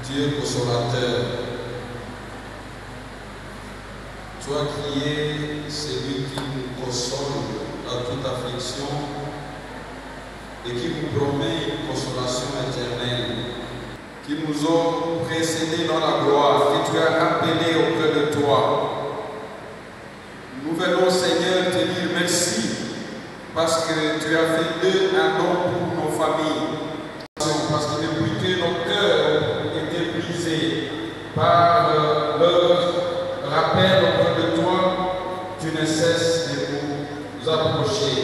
Dieu consolateur, toi qui es celui qui nous console dans toute affliction et qui nous promet une consolation éternelle, qui nous ont précédés dans la gloire, que tu as appelés auprès de toi. Nous venons, Seigneur, te dire merci parce que tu as fait d'eux un don pour nos familles. Parce que depuis que nos cœurs étaient brisés par leur rappel auprès de toi, tu ne cesses de nous approcher,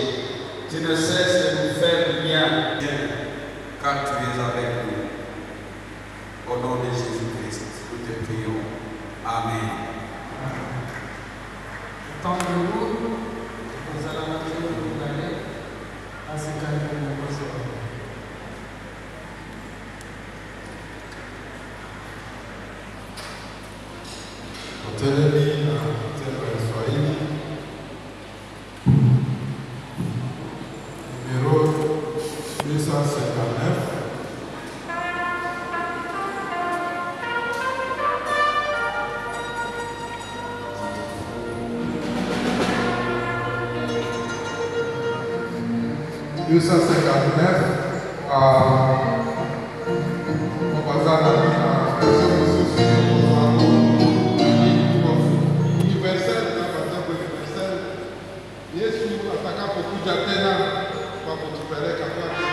tu ne cesses de nous faire du bien, car tu es avec nous. Au nom de Jésus-Christ, nous te prions. Amen. Attendez-vous, nous allons maintenant vous aller à ce calme de nos besoins. Hotelini na Tembo ya Swahili, numéro 259. Yesu atakapokuja tena kwa kutupeleka kwake.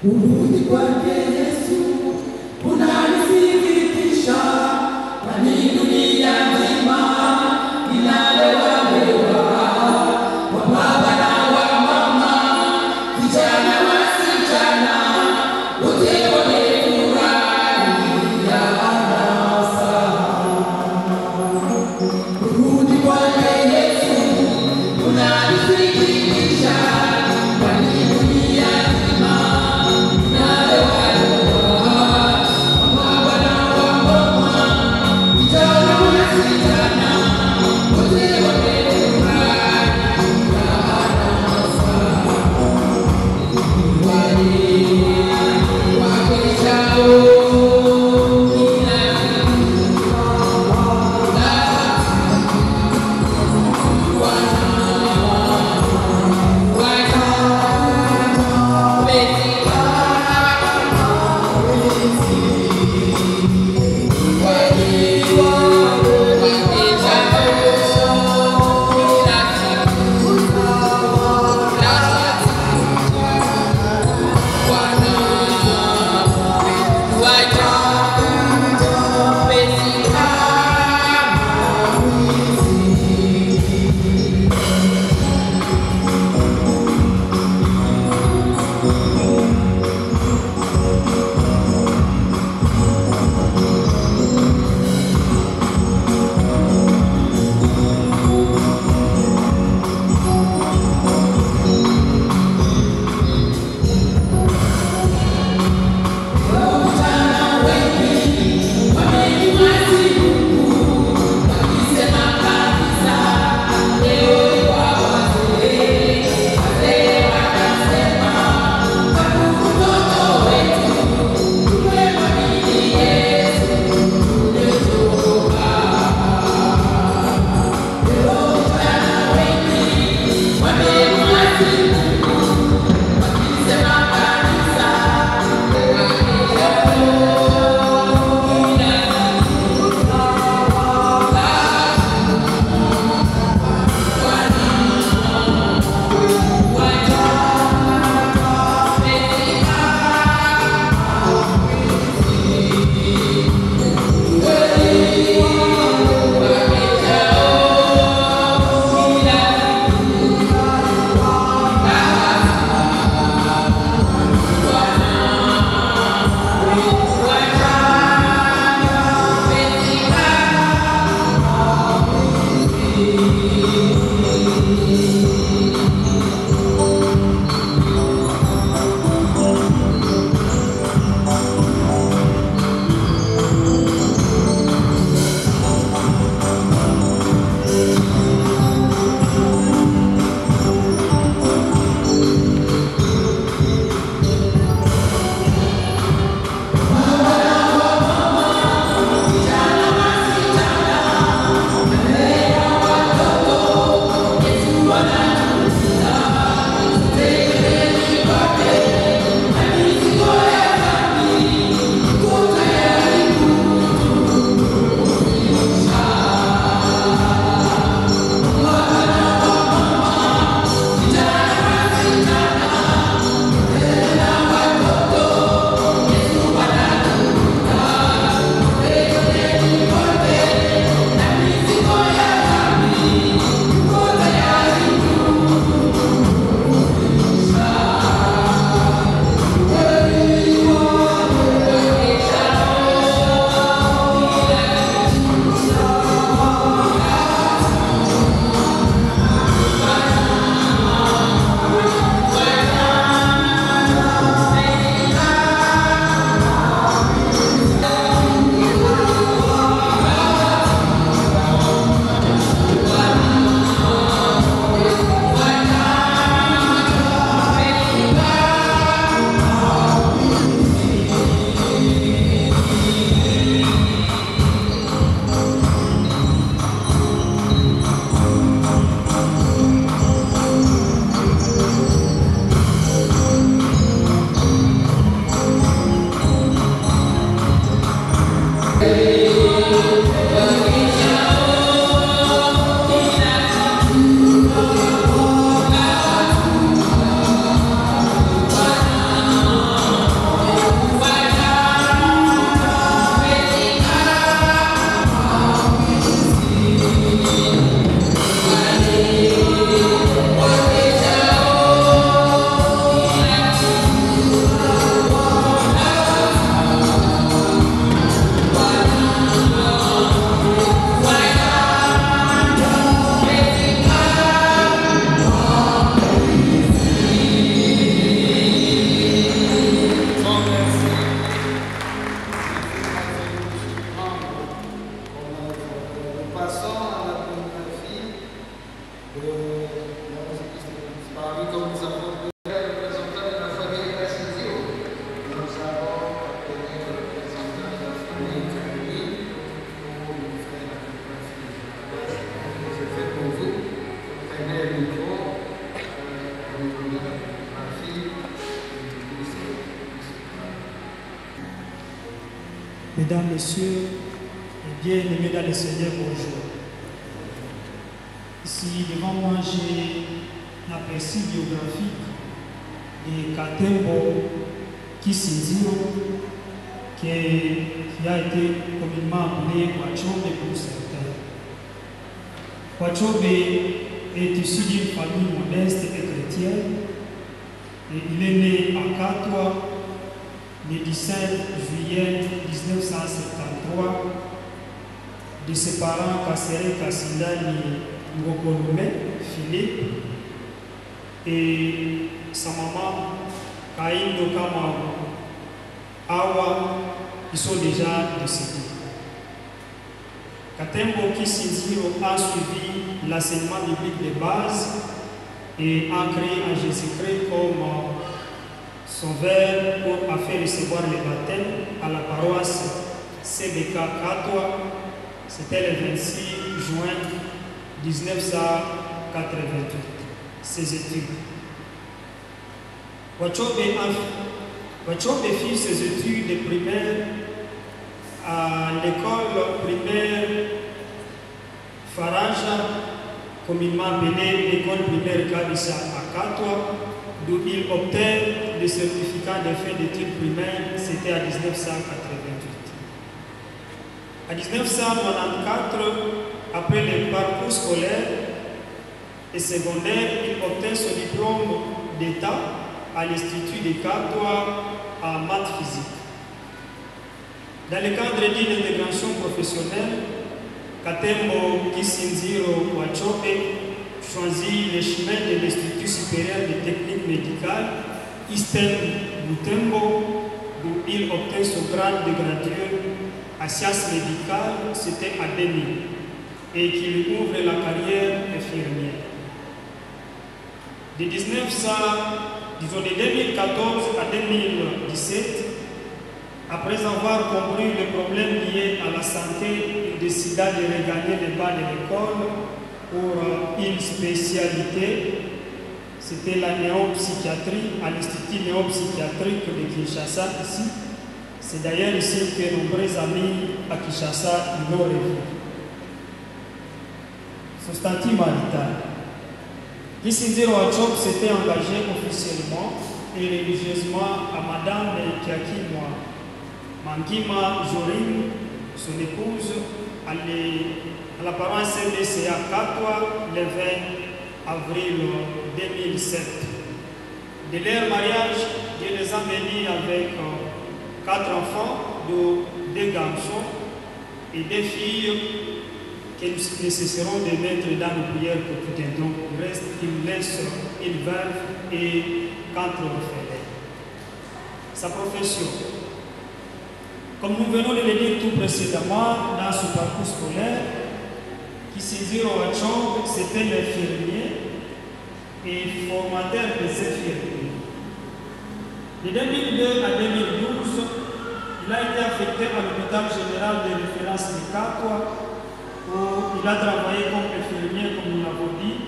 Kurudi kwake Yesu kunanisikitisha, kwani dunia nzima inalewa kwa baba na wa mama, vijana wasichana wote wamefurahia anasa. Kurudi kwake Yesu kunanisikitisha, kwani dunia Mesdames, Messieurs, et bien-aimés dans le Seigneur, bonjour. Ici, devant moi, j'ai un aperçu biographique de Katembo Kisinziro, qui a été communément appelé Wachobe pour certains. Wachobe est issu d'une famille modeste et chrétienne, et il est né à Katwa le 17 juillet 1973 de ses parents Kassere Kassindani Ngokonume, Philippe, et sa maman Kaindo Kamaru Awa, qui sont déjà décédés. Katembo Kisinziro a suivi l'enseignement biblique de base et a créé en Jésus-Christ comme sauveur pour faire recevoir le baptême à la paroisse CBK Katwa. C'était le 26 juin 1988. Ses études. Wachobe fit ses études de primaire à l'école primaire Faraja, communément appelée l'école primaire Kabisa à Katwa, d'où il obtint le certificat de fin d'études primaires, c'était à 1988. À 1994, après le parcours scolaire et secondaire, il obtint son diplôme d'État à l'Institut de Katwa en maths physique. Dans le cadre d'une intégration professionnelle, Katembo Kisinziro Wachobe choisit le chemin de l'Institut supérieur de technique médicale, Eastern Butembo, où il obtint son grade de gradué à sciences médicales, c'était à 2000, et qui lui ouvre la carrière infirmière. De 2014 à 2017, après avoir compris les problèmes liés à la santé, il décida de regagner les bancs de l'école pour une spécialité. C'était la néopsychiatrie à l'Institut néopsychiatrique de Kinshasa ici. C'est d'ailleurs ici que nombreux amis à Kinshasa l'ont revu. Son statut marital. Kisinziro Wachobe s'était engagé officiellement et religieusement à Madame Kiakimwa Mangima Jorim, son épouse, à la paroisse CDCA Katwa le 20 avril 2007. De leur mariage, Dieu les a bénis avec 4 enfants, dont 2 garçons et 2 filles que nous nécessiterons de mettre dans nos prières pour tout un temps. Il reste, il laisse une veuve et 4 orphelins. Sa profession. Comme nous venons de le dire tout précédemment dans ce parcours scolaire, Kisinziro Wachobe, c'était l'infirmier et formateur des infirmiers. De 2002 à 2012, il a été affecté à l'hôpital général de référence de Katwa, où il a travaillé comme infirmier, comme nous l'avons dit.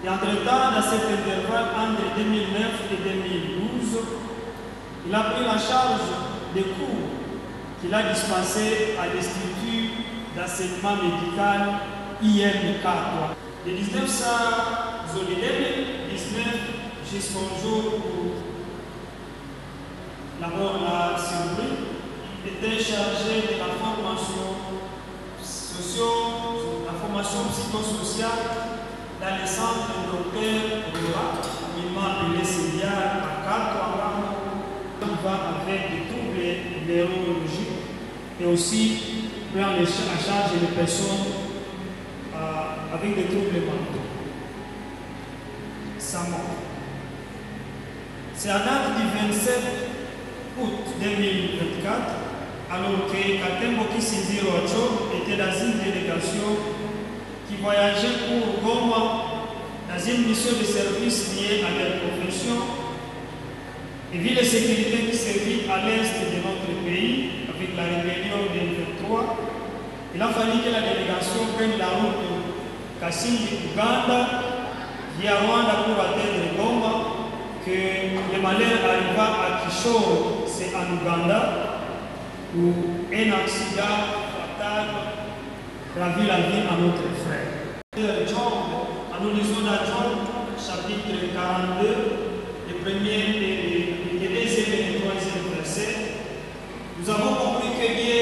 Et entre-temps, dans cet intervalle entre 2009 et 2012, il a pris la charge des cours qu'il a dispensés à l'Institut d'enseignement médical IM Katwa. De 2019 jusqu'au jour où la mort l'a surpris, il était chargé de la formation psychosociale dans le centre de Dr Roura, communément appelé CEDIA à Katwa, qui va avec des troubles neurologiques et aussi prend en charge les personnes avec des troubles mentaux. Sa mort. C'est à date du 27 août 2024, alors que Katembo Kisinziro Wachobe était dans une délégation qui voyageait pour Goma dans une mission de service liée à leur profession. Et vu les sécurités qui sévissent à l'est de notre pays, avec la rébellion de 23, il a fallu que la délégation prenne la route Kasindi, Uganda, via Rwanda pour atteindre Goma, que le malheur arriva à Kishoro, c'est en Ouganda, où un accident fatal ravit la vie à notre frère. Nous lisons dans Jean, chapitre 42, les premiers, les deuxième et les troisième versets. Nous avons compris que Dieu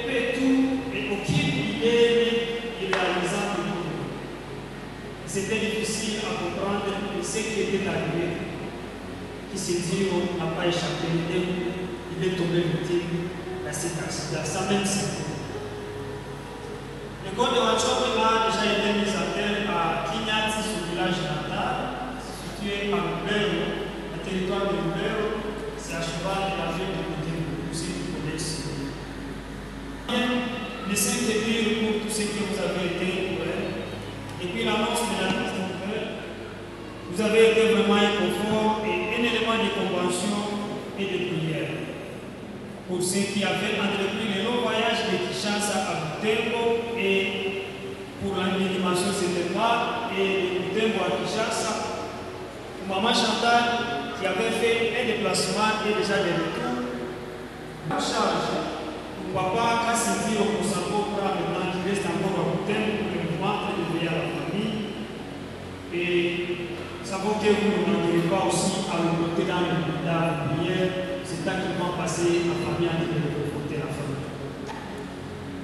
fait tout et aucune idée il réalisa de nous. C'était difficile à comprendre ce qui était arrivé. Qui s'est dit, on n'a pas échappé, il est tombé victime à cet accident, sans même s'y. L'école de Wachok a déjà été mise à terre à Kinyati, son village natal, situé à Lubero, le territoire de Lubero. C'est à cheval de la ville de Butembo, tous ceux qui connaissent. Laissez me dire pour tous ceux que vous avez été ouverts. Et puis l'annonce de la mise en œuvre, vous avez été vraiment un confort et un élément de convention et de prière. Pour ceux qui avaient entrepris le long voyage de Kinshasa à Butembo et pour l'animation Sénégal et de Butembo à Kinshasa, pour Maman Chantal qui avait fait un déplacement et déjà des retours, en charge pour Papa Kassiti au Kosango pour maintenant qui reste encore à Butembo pour le moment de veiller à la famille. Et nous savons que vous ne manquerez pas aussi à le noter dans la prière. C'est tranquillement passé, la famille a dit de confronter la famille.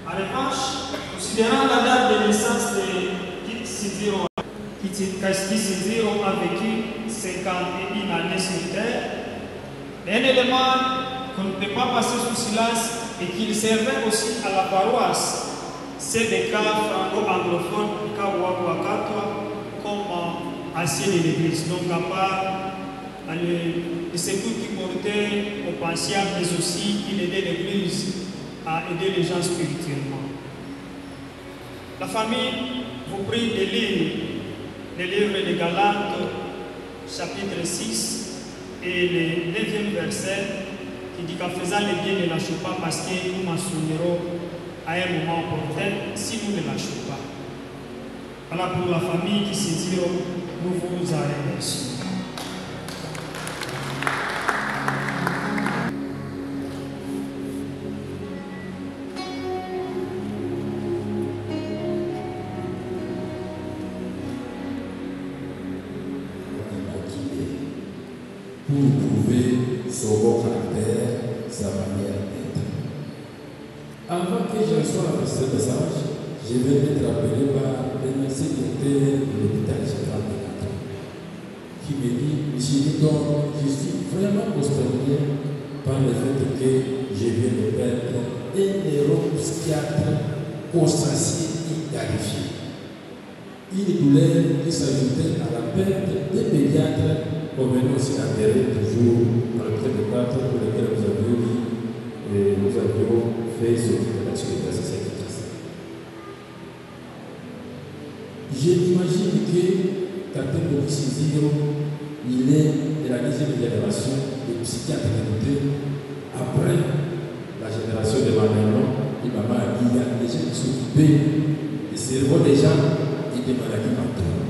En revanche, considérant la date de naissance de Kit Sinziro, Kit Sinziro a vécu 51 années sur terre, un élément qu'on ne peut pas passer sous silence et qu'il servait aussi à la paroisse, c'est des cas franco-anglophones, cas Wakatwa, comme ancien de l'église. Donc, à part le secours qui portait au patient, mais aussi il aidait l'église à aider les gens spirituellement. La famille vous prie de lire le livre de Galates, chapitre 6, et le 9e verset qui dit qu'en faisant le bien, ne lâchez pas parce que nous mentionnerons à un moment opportun si nous ne lâchons pas. Voilà pour la famille qui se dit, nous vous remercions. Pour prouver son bon caractère, sa manière d'être. Avant que je reçoive ce message, je vais être appelé par le secrétaire de l'hôpital général de Natal, qui me dit, monsieur Nidon, je suis vraiment consterné par le fait que je viens de perdre un neuropsychiatre constancié et qualifié. Une douleur qui s'ajoutait à la perte des pédiatres. Convenons aussi d'enterrer toujours dans le près de 4 pour lesquels nous avions fait sortir de la sécurité sociale. Je m'imagine que Captain Boris Ziro, il est de la deuxième génération de psychiatres réputés après la génération de ma maman et maman il y a des gens qui s'occupaient du cerveau des gens et des maladies mentales.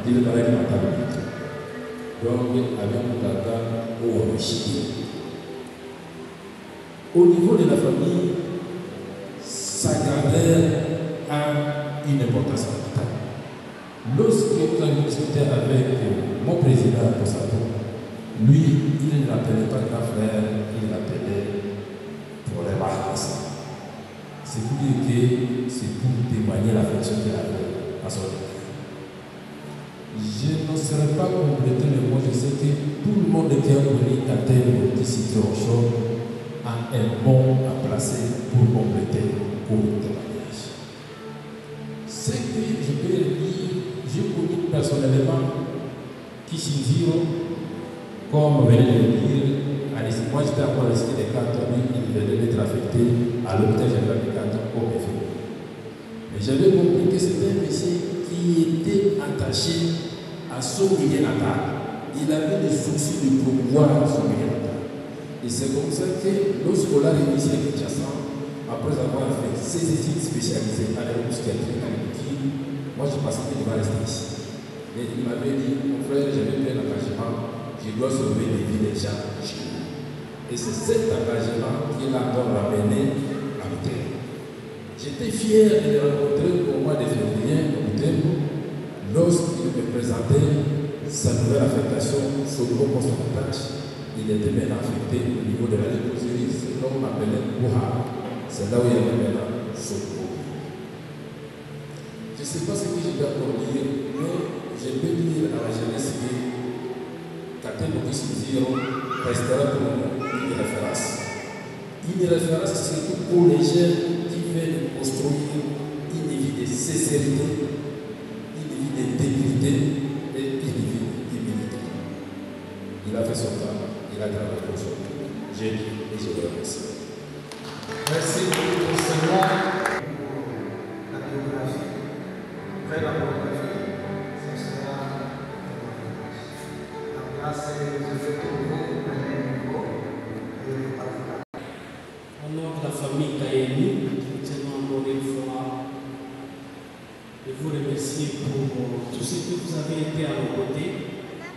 Des maladies mentales. Donc, avec mon tata au Chili. Au niveau de la famille, sa grand-mère a une importance capitale. Lorsque nous avons discuté avec mon président Posato, lui, il ne l'appelait pas grand frère, il l'appelait pour les vacances. C'est pour dire que c'est pour témoigner l'affection qu'il avait à son époque. Je ne serai pas complété, mais moi je sais que tout le monde qui a connu la terre de Cité Rochon a un bon à placer pour compléter pour le témoignage. Ce que je peux dire, j'ai connu personnellement Kishinziro, comme venez de le dire, moi j'étais encore à la cité des 4 ans, il venait d'être affecté à l'hôpital général des 4 ans au BF. Mais j'avais compris que c'était un monsieur qui était attaché à son milieu natal. Il avait des soucis de promouvoir son milieu natal. Et c'est comme ça que lorsqu'on l'a réussi à Kinshasa, après avoir fait ses études spécialisées à l'aéropsychiatrie, à l'Équilibre, moi je pensais qu'il va rester ici. Mais il m'avait dit, mon frère, j'avais pris un engagement, je dois sauver les vies des gens chez nous. Et c'est cet engagement qui l'a encore ramené à Butembo. J'étais fier de le rencontrer au mois de février à Butembo lorsqu'il me présentait sa nouvelle affectation sur le nouveau poste de tâche. Il était maintenant affecté au niveau de la léproserie. C'est là où on m'appelait Bouha. C'est là où il y avait maintenant son groupe. Je ne sais pas ce que je dois encore dire, mais je peux dire à la jeunesse que Katembo Kisiziro restera pour nous une référence. Une référence surtout pour les jeunes qui veulent construire une vie de sincérité, une vie d'intégrité et une vie d'humilité. Il a fait son temps, il a travaillé pour son tour. J'ai dit et je le remercie. Merci beaucoup, Seigneur. La biographie, après la biographie, ça sera la place et je fais pour vous, le micro et avocat. Au nom de la famille Kaeni, nous tenons encore une fois de vous remercier pour tout ce que vous avez été à nos côtés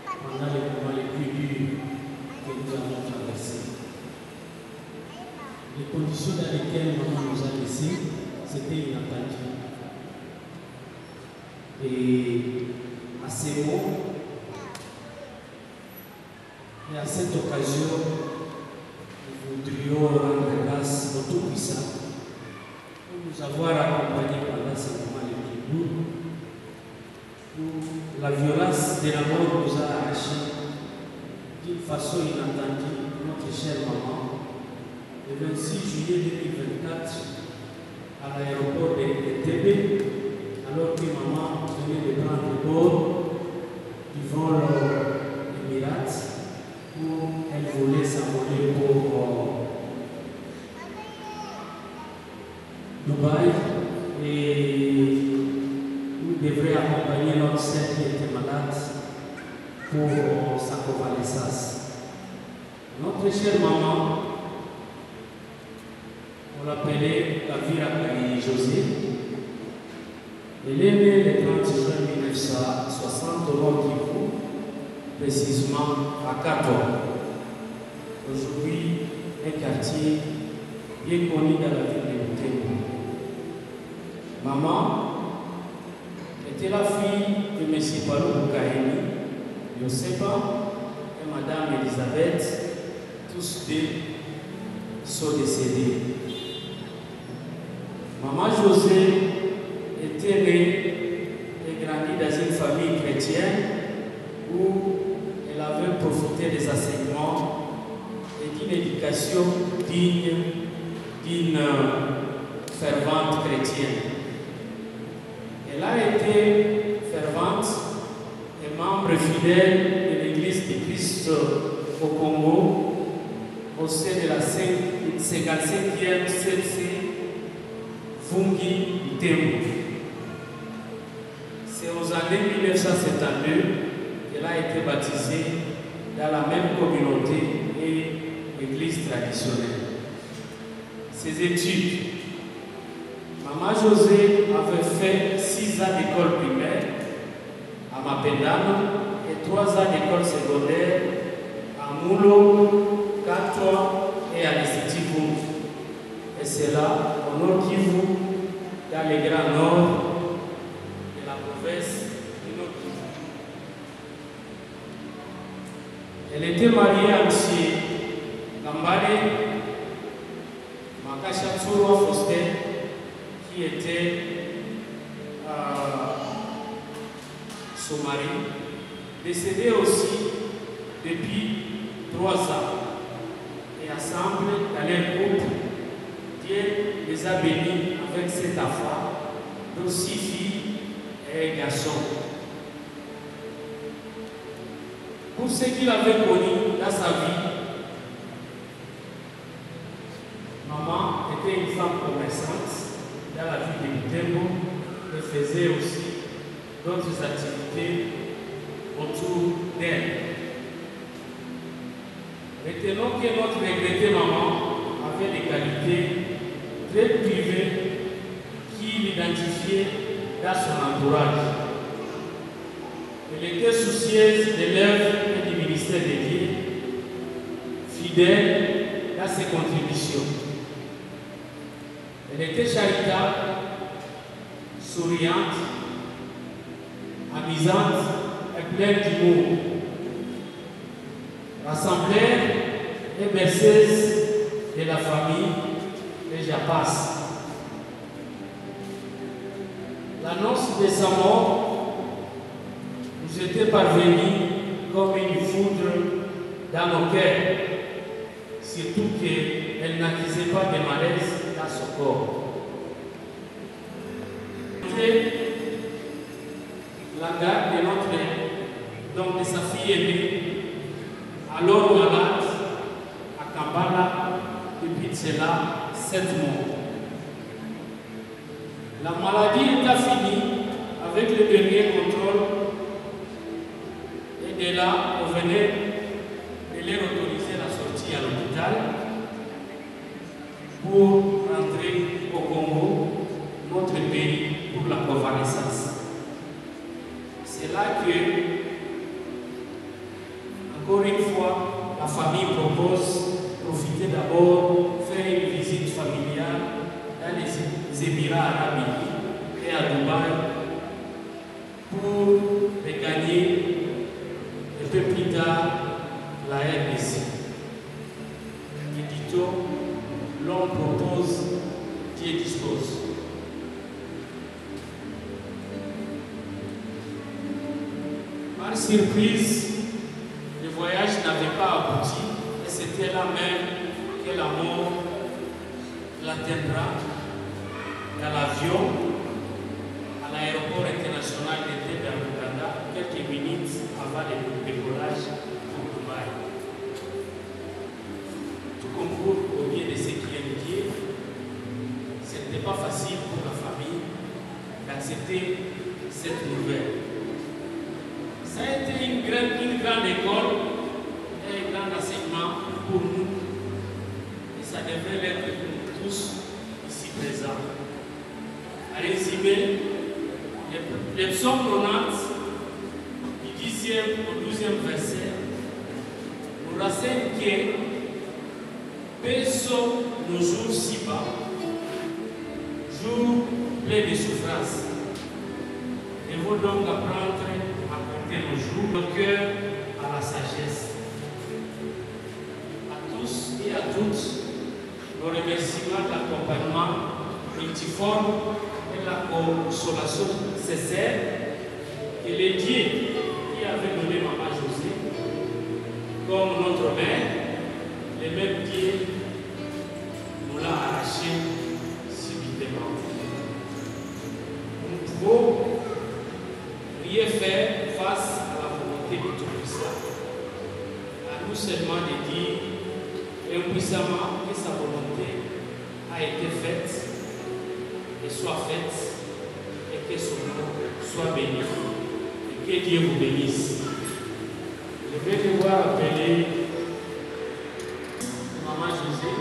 pendant les moments les plus durs que nous avons traversés. Les conditions dans lesquelles maman nous a laissés, c'était inattendu. Et à ces mots, et à cette occasion, nous voudrions rendre grâce au Tout-Puissant pour nous avoir accompagnés pendant ces moments les plus lourds, où la violence de la mort nous a arrachés d'une façon inattendue notre chère maman. Le 26 juillet 2024, à l'aéroport de Tébé, alors que maman venait de prendre bord du vol Emirates, où elle voulait s'envoler pour Dubaï, et nous devrions accompagner notre sœur qui était malade pour sa convalescence. Notre chère maman, on l'appelait Kavira Kali José. Elle est née le 30 juin 1960 au Nord Kivu, précisément à Kato. Aujourd'hui, un quartier bien connu dans la ville de Butembo. Maman était la fille de M. Palou Kaini, Yosepa et Madame Elisabeth, tous deux sont décédés. Maman José était née et grandie dans une famille chrétienne où elle avait profité des enseignements et d'une éducation digne d'une fervente chrétienne. Elle a été fervente et membre fidèle de l'Église du Christ au Congo au sein de la 55e CC Fungi Butembo. C'est aux années 1972 qu'elle a été baptisée dans la même communauté et église traditionnelle. Ses études. Maman José avait fait 6 ans d'école primaire à Mapendano et 3 ans d'école secondaire à Moulo, Katwa et à l'Institut Vung. Et c'est là, au Nord Kivu, dans les grands nord de la province du Nord Kivu. Elle était mariée à M. Gambale Makasha Tsurwa Foster, qui était son mari, décédé aussi depuis 3 ans. Et ensemble, dans leur couple, Dieu les a bénis avec cet enfant, dont 6 filles et un garçon. Pour ce qu'il avait connu dans sa vie, maman était une femme commerçante dans la ville de Butembo et faisait aussi d'autres activités autour d'elle. Retenons que notre regrettée maman avait des qualités très privées qui l'identifiaient dans son entourage. Elle était soucieuse de l'œuvre et du ministère de Dieu, fidèle dans ses contributions. Elle était charitable, souriante, amusante et pleine d'humour. Rassembleur et berceuse de la famille de Japas. L'annonce de sa mort nous était parvenue comme une foudre dans nos cœurs, surtout qu'elle n'accusait pas de malaise dans son corps. La garde de sa fille aînée, alors malade, à Kampala, depuis cela 7 mois. La maladie était finie avec le dernier contrôle et de là, on venait de leur autoriser la sortie à l'hôpital pour rentrer au Congo, notre pays, pour la convalescence. C'est là que, encore une fois, la famille propose profiter d'abord, faire une visite familiale dans les Émirats arabes unis et à Dubaï pour regagner un peu plus tard la RDC. Et dit-on, l'homme propose, Dieu dispose. Par surprise, le voyage n'avait pas abouti et c'était là même que la mort l'atteindra dans l'avion à l'aéroport international de Uganda quelques minutes avant le décollage pour Dubaï. Tout concourt au bien de ce qui est lié, ce n'était pas facile pour la famille d'accepter cette nouvelle. Ça a été une grande école et un grand enseignement pour nous. Et ça devrait l'être pour nous tous ici présents. À résumer, les psaumes 90 du 10e au 12e verset nous renseignent que paix sont nos jours si bas, jours pleins de souffrance. Nous devons donc apprendre à porter nos jours, nos cœurs à la sagesse. À tous et à toutes, nos remerciements d'accompagnement multiforme et la consolation sincère que les dieux qui avaient donné Maman José comme notre mère, les mêmes dieux nous l'a arraché subitement. Nous pouvons rien faire face à la volonté du Tout-Puissant. À nous seulement de dire impuissamment que sa volonté a été faite et soit faite et que son nom soit béni et que Dieu vous bénisse. Je vais devoir appeler Maman José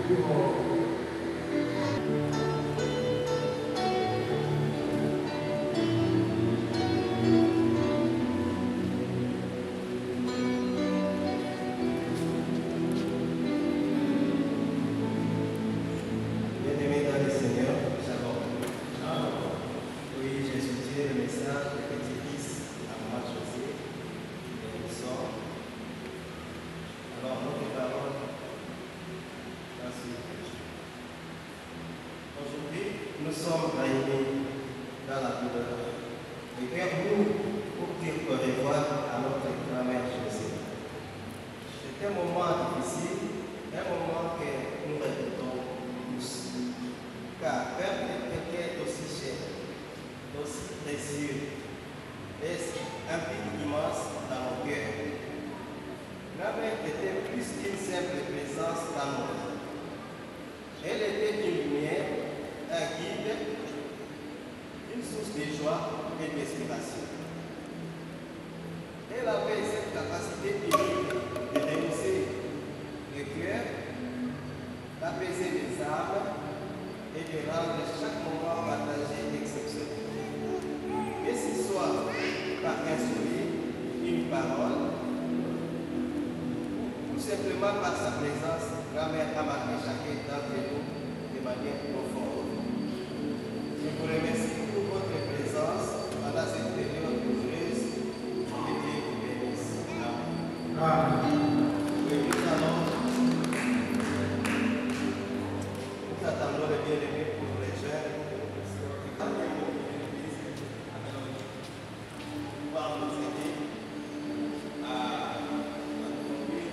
pour nous sommes réunis dans la douleur. Et vers nous pour dire au revoir à notre grand-mère José. C'est un moment difficile, un moment que nous répétons tous. Car perdre quelqu'un d'aussi cher, d'aussi précieux, est un vide immense dans nos cœurs. La mère était plus qu'une simple présence dans nos vies. Elle était une lumière, un guide, une source de joie et d'inspiration. Elle avait cette capacité unique de dénoncer le cœur, d'apaiser les âmes et de rendre chaque moment partagé exceptionnel. Que ce soit par un sourire, une parole, ou simplement par sa présence, grand-mère a marqué chacun d'entre nous de manière profonde. Je vous remercie pour votre présence pendant cette période heureuse. Que Dieu vous bénisse. Amen. Oui, nous attendons le bien-aimé pour les jeunes. Pour nous aider à conduire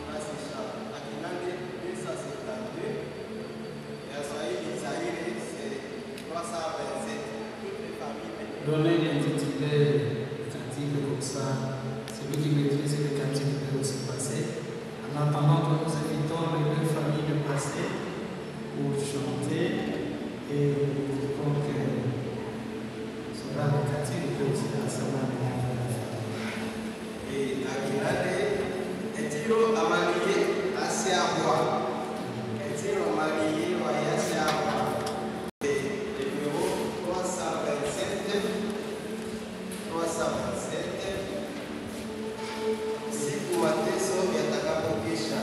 à ces chants. À Kinangue, 252. Et à Zaïre, c'est 327. Toutes les familles. Donner l'intitulé cantique comme ça, celui qui maîtrise le cantique peut aussi passer. En attendant que nous invitons les deux familles de passer pour chanter et donc sera le cantique peut aussi ensemble. Et à Kinangue, un tiro à marier assez à boire. Un tiro à marier assez à boire. Numéro 327. 327. Siku mateso yatakapokwisha.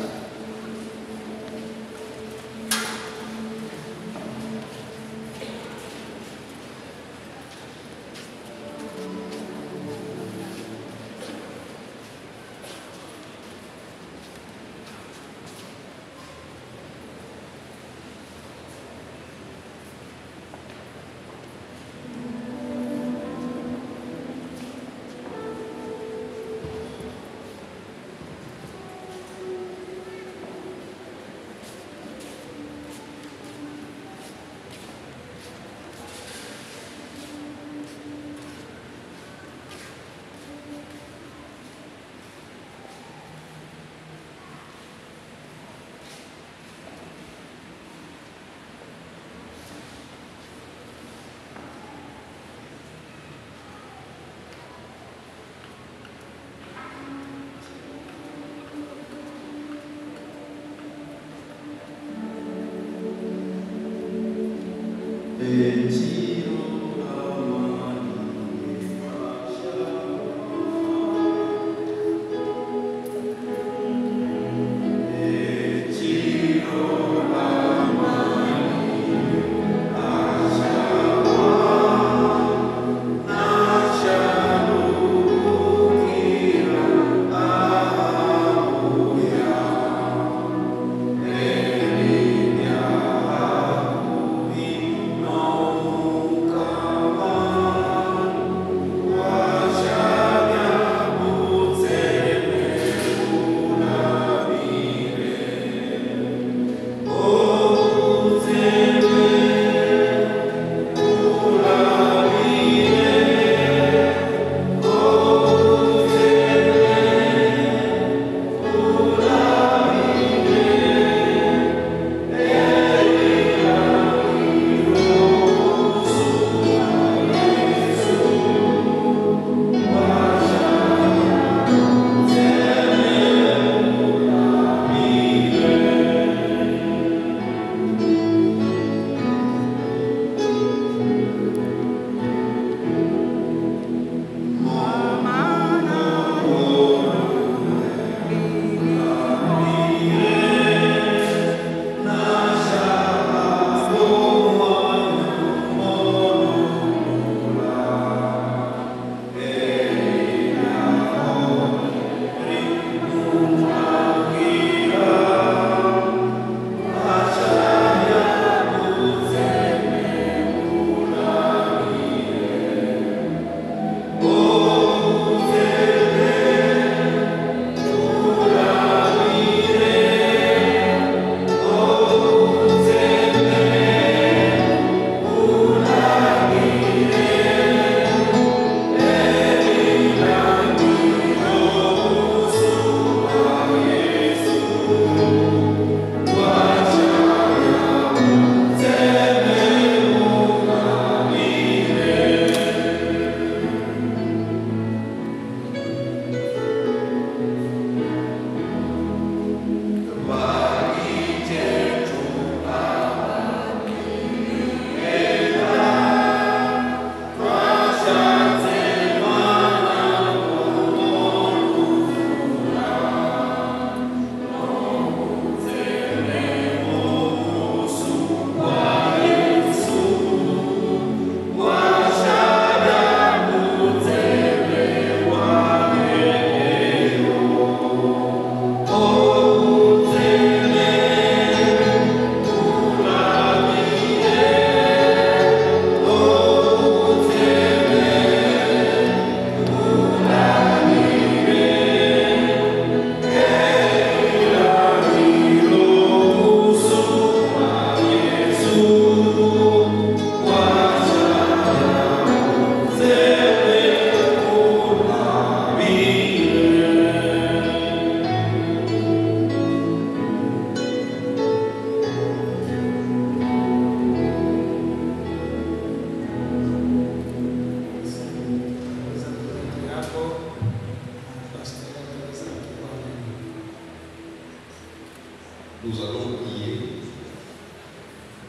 nous allons prier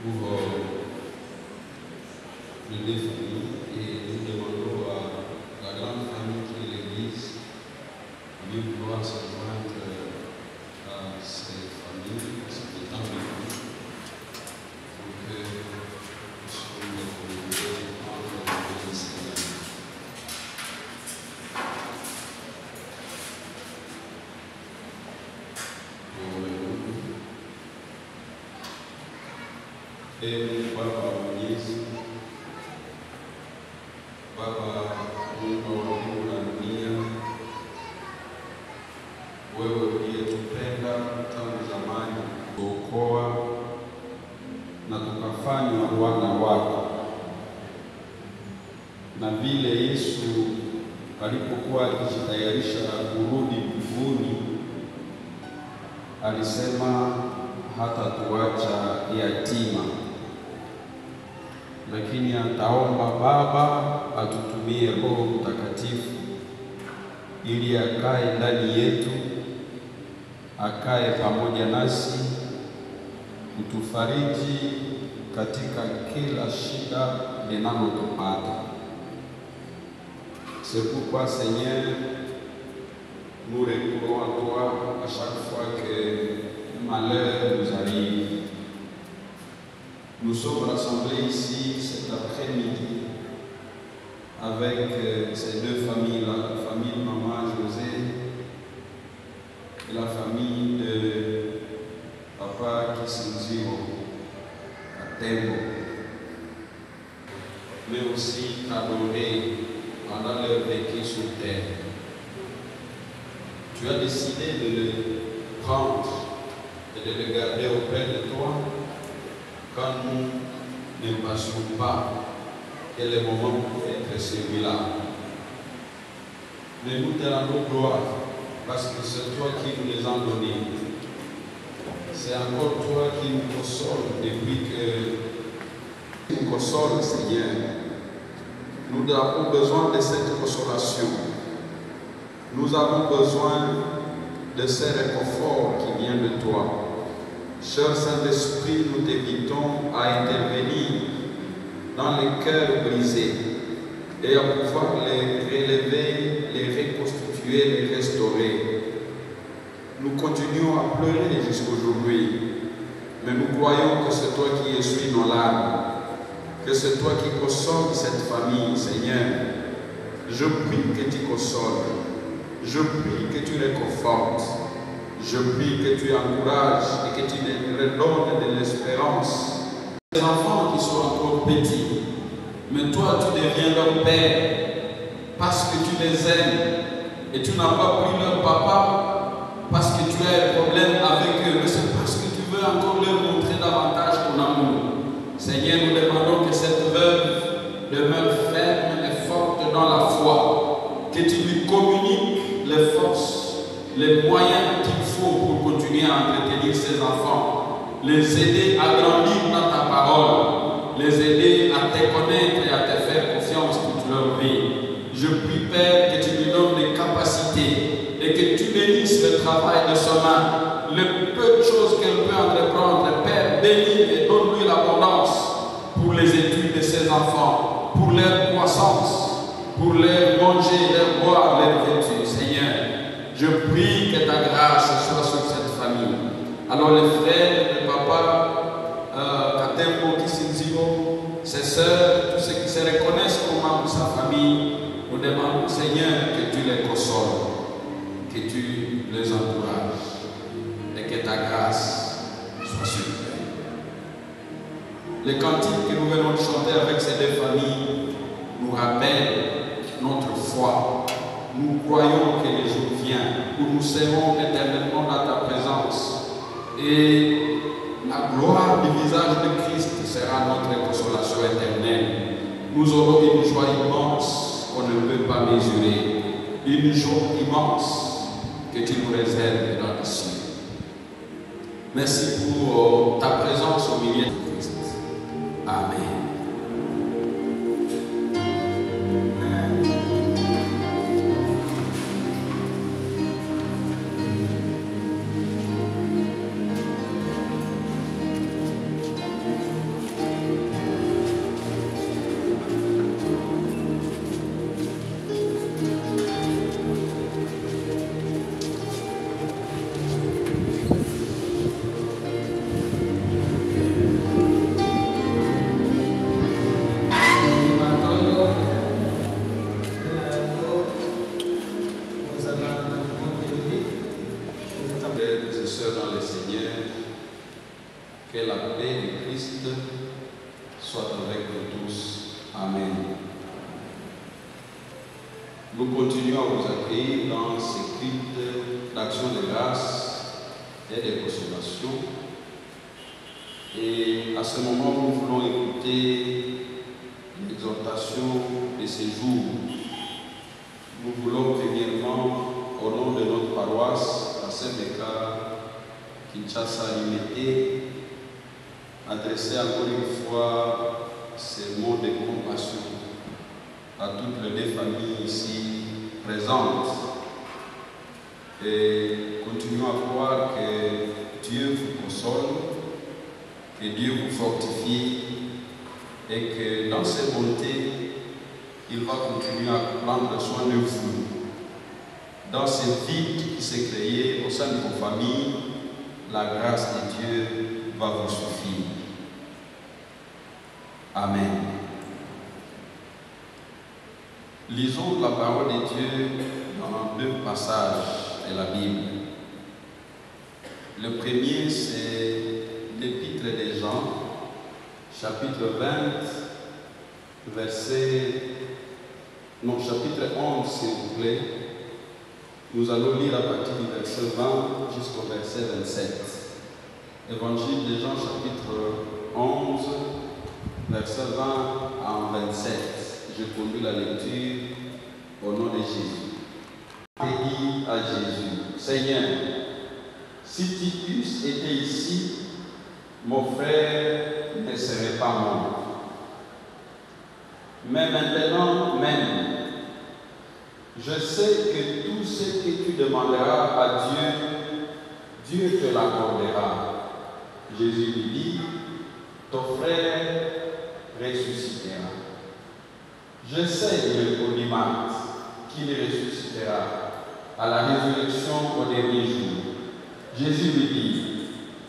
pour les deux familles et nous demandons à la grande famille qui est l'Église de vouloir se joindre à ces familles, à ce temps de vie, pour que nous soyons communautés entre les Seigneur. E Baba Mwenyezi, Baba Mungu wa mbingu na dunia, wewe uliyetupenda tangu zamani, tuokoa na tukafanywa wana wako, na vile Yesu alipokuwa akijitayarisha kurudi mbinguni, alisema hata tuacha yatima, lakini ataomba Baba atutumie Roho Mtakatifu ili akae ndani yetu, akae pamoja nasi, kutufariji katika kila shida linalotupata. C'est pourquoi, Seigneur, nous recourons à toi à chaque fois que malheur nous arrive. Nous sommes rassemblés ici cet après-midi avec ces deux familles, la famille Maman José et la famille de Papa Kisinziro à Tembo, mais aussi adorés pendant leur vécu sur terre. Tu as décidé de les prendre et de les garder auprès de toi quand nous ne pensions pas que le moment pouvait être celui-là. Mais nous te rendons gloire parce que c'est toi qui nous les as donnés. C'est encore toi qui nous consoles depuis que tu nous consoles, Seigneur. Nous avons besoin de cette consolation. Nous avons besoin de ce réconfort qui vient de toi. Cher Saint-Esprit, nous t'invitons à intervenir dans les cœurs brisés et à pouvoir les relever, les reconstituer, les restaurer. Nous continuons à pleurer jusqu'aujourd'hui, mais nous croyons que c'est toi qui essuies nos larmes, que c'est toi qui consoles cette famille, Seigneur. Je prie que tu consoles, je prie que tu réconfortes. Je prie que tu encourages et que tu redonnes de l'espérance. Les enfants qui sont encore petits, mais toi tu deviens leur père parce que tu les aimes et tu n'as pas pris leur papa parce que tu as un problème avec eux, mais c'est parce que tu veux encore leur montrer davantage ton amour. Seigneur, nous demandons que cette veuve demeure ferme et forte dans la foi, que tu lui communiques les forces, les moyens qu'il faut pour continuer à entretenir ses enfants, les aider à grandir dans ta parole, les aider à te connaître et à te faire confiance toute leur vie. Je prie, Père, que tu lui donnes des capacités et que tu bénisses le travail de sa main, le peu de choses qu'elle peut entreprendre. Père, bénis et donne-lui l'abondance pour les études de ses enfants, pour leur croissance, pour leur manger, leur boire, leur vêtu, Seigneur. Je prie que ta grâce soit sur cette famille. Alors les frères, le papa, Katembo, Kisinziro, ses sœurs, tous ceux qui se reconnaissent comme membres de sa famille, nous demandons, Seigneur, que tu les consoles, que tu les encourages et que ta grâce soit sur eux. Les cantiques que nous venons de chanter avec ces deux familles nous rappellent notre foi. Nous croyons que les jours viennent où nous serons éternellement dans ta présence et la gloire du visage de Christ sera notre consolation éternelle. Nous aurons une joie immense qu'on ne peut pas mesurer, une joie immense que tu nous réserves dans les cieux. Merci pour ta présence au milieu de Christ. Amen. et sœurs dans le Seigneur, que la paix du Christ soit avec nous tous. Amen. Nous continuons à vous accueillir dans ces cultes d'action de grâce et de consolation. Et à ce moment, nous voulons écouter l'exhortation de ces jours. Nous voulons premièrement, au nom de notre paroisse, la Saint-Bécard, Kinshasa Limité, adresser encore une fois ces mots de compassion à toutes les deux familles ici présentes. Et continuons à croire que Dieu vous console, que Dieu vous fortifie et que dans ses bontés, il va continuer à prendre soin de vous. Dans ce vide qui s'est créé au sein de vos familles, la grâce de Dieu va vous suffire. Amen. Lisons la parole de Dieu dans deux passages de la Bible. Le premier, c'est l'Épître de Jean, chapitre 20, chapitre 11, s'il vous plaît. Nous allons lire à partir du verset 20 jusqu'au verset 27. Évangile de Jean, chapitre 11, verset 20 à 27. Je conduis la lecture au nom de Jésus. Et dit à Jésus, Seigneur, si Titus était ici, mon frère ne serait pas mort. Mais maintenant même, je sais que tout ce que tu demanderas à Dieu, Dieu te l'accordera. Jésus lui dit, ton frère ressuscitera. Je sais, répondit Marthe, qu'il ressuscitera à la résurrection au dernier jour. Jésus lui dit,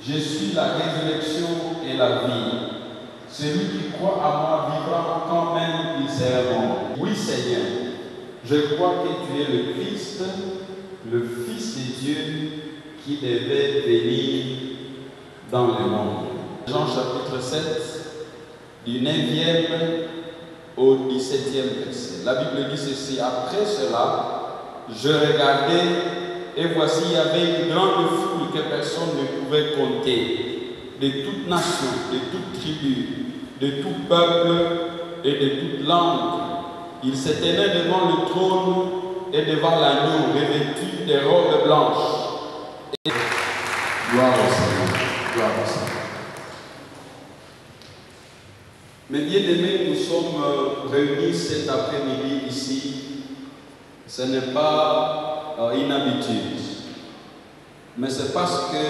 je suis la résurrection et la vie. Celui qui croit à moi vivra quand même il sera mort. Oui, Seigneur, je crois que tu es le Christ, le Fils de Dieu qui devait venir dans le monde. Jean chapitre 7, du 9e au 17e verset. La Bible dit ceci, après cela, je regardais et voici il y avait une grande foule que personne ne pouvait compter, de toute nation, de toute tribu, de tout peuple et de toute langue. Ils se tenaient devant le trône et devant l'agneau, revêtus des robes blanches. Et... Gloire au Seigneur, gloire au Seigneur. Mes bien-aimés, nous sommes réunis cet après-midi ici. Ce n'est pas une habitude, mais c'est parce que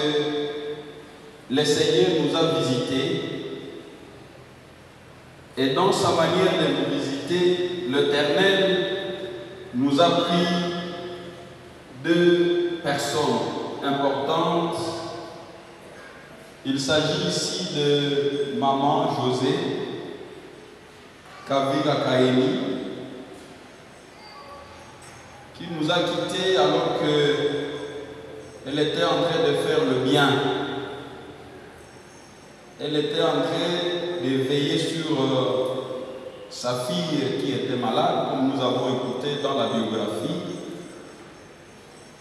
le Seigneur nous a visités et dans sa manière de nous visiter, l'Éternel nous a pris deux personnes importantes. Il s'agit ici de maman José Kavira Kaeni, qui nous a quittés alors qu'elle était en train de faire le bien. Elle était en train de veiller sur sa fille qui était malade, comme nous avons écouté dans la biographie.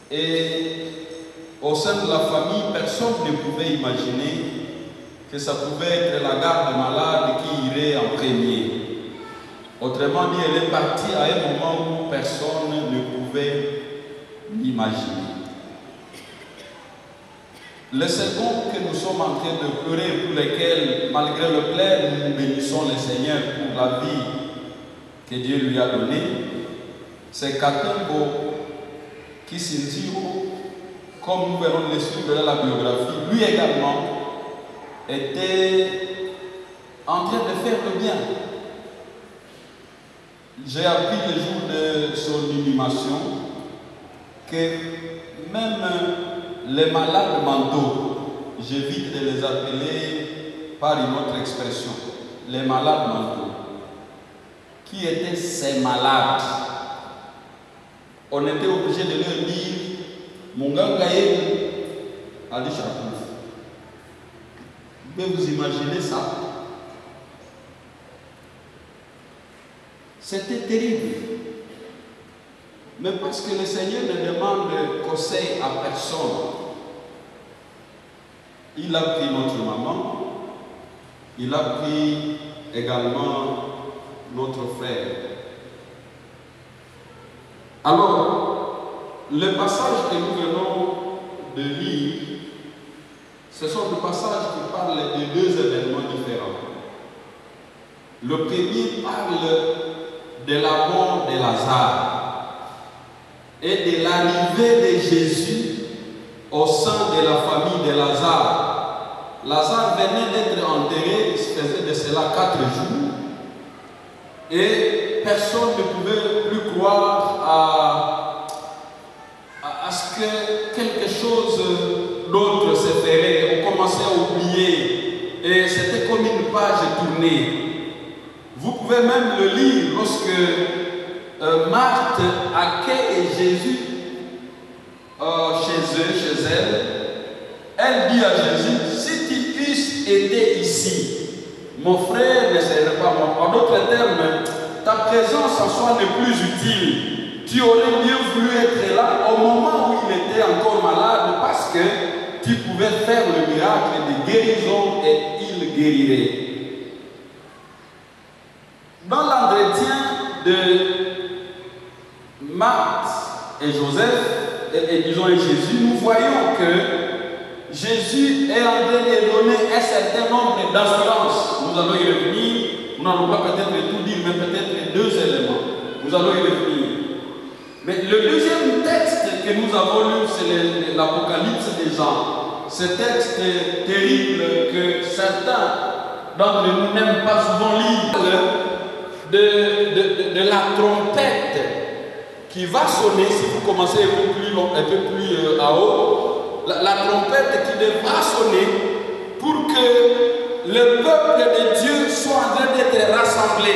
Et au sein de la famille, personne ne pouvait imaginer que ça pouvait être la garde malade qui irait en premier. Autrement dit, elle est partie à un moment où personne ne pouvait l'imaginer. Le second que nous sommes en train de pleurer, pour lequel, malgré le plaid, nous bénissons le Seigneur pour la vie que Dieu lui a donnée, c'est Katembo Kisinziro, comme nous verrons le suivre dans la biographie, lui également était en train de faire le bien. J'ai appris le jour de son inhumation que même les malades mentaux, j'évite de les appeler par une autre expression, les malades mentaux, qui étaient ces malades, on était obligé de leur dire Mungangaye Ali Chapouf. Vous pouvez vous imaginer ça? C'était terrible. Mais parce que le Seigneur ne demande conseil à personne. Il a pris notre maman, il a pris également notre frère. Alors, le passage que nous venons de lire, ce sont des passages qui parlent de deux événements différents. Le premier parle de la mort de Lazare et de l'arrivée de Jésus au sein de la famille de Lazare. Lazare venait d'être enterré, il se faisait de cela 4 jours, et personne ne pouvait plus croire à ce que quelque chose d'autre se ferait. On commençait à oublier, et c'était comme une page tournée. Vous pouvez même le lire lorsque Marthe accueille Jésus chez elle. Elle dit à Jésus, si tu eusses été ici, mon frère ne serait pas mort. En d'autres termes, ta présence en soi n'est plus utile. Tu aurais mieux voulu être là au moment où il était encore malade parce que tu pouvais faire le miracle de guérison et il guérirait. Dans l'entretien de Marthe et Joseph, et disons Jésus, nous voyons que Jésus est en train de donner un certain nombre d'assurances. Nous allons y revenir. Nous n'allons pas peut-être tout dire, mais peut-être 2 éléments. Nous allons y revenir. Mais le deuxième texte que nous avons lu, c'est l'Apocalypse des Jean. Ce texte terrible que certains d'entre nous n'aiment pas souvent lire, de la trompette qui va sonner, si vous commencez un peu plus à haut, la trompette qui devra sonner pour que le peuple de Dieu soit en train d'être rassemblé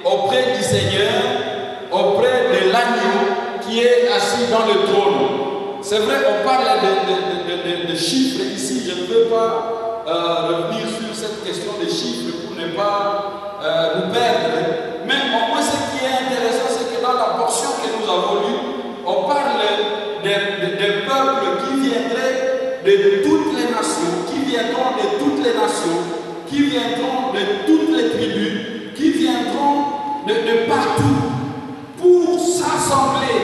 auprès du Seigneur, auprès de l'agneau qui est assis dans le trône. C'est vrai, on parle de chiffres ici, je ne veux pas revenir sur cette question des chiffres pour ne pas nous perdre. Mais au moins ce qui est intéressant, c'est que dans la portion que nous avons lue, on parle des peuples qui viendraient de toutes les nations, qui viendront de toutes les nations, qui viendront de toutes les tribus, qui viendront de partout pour s'assembler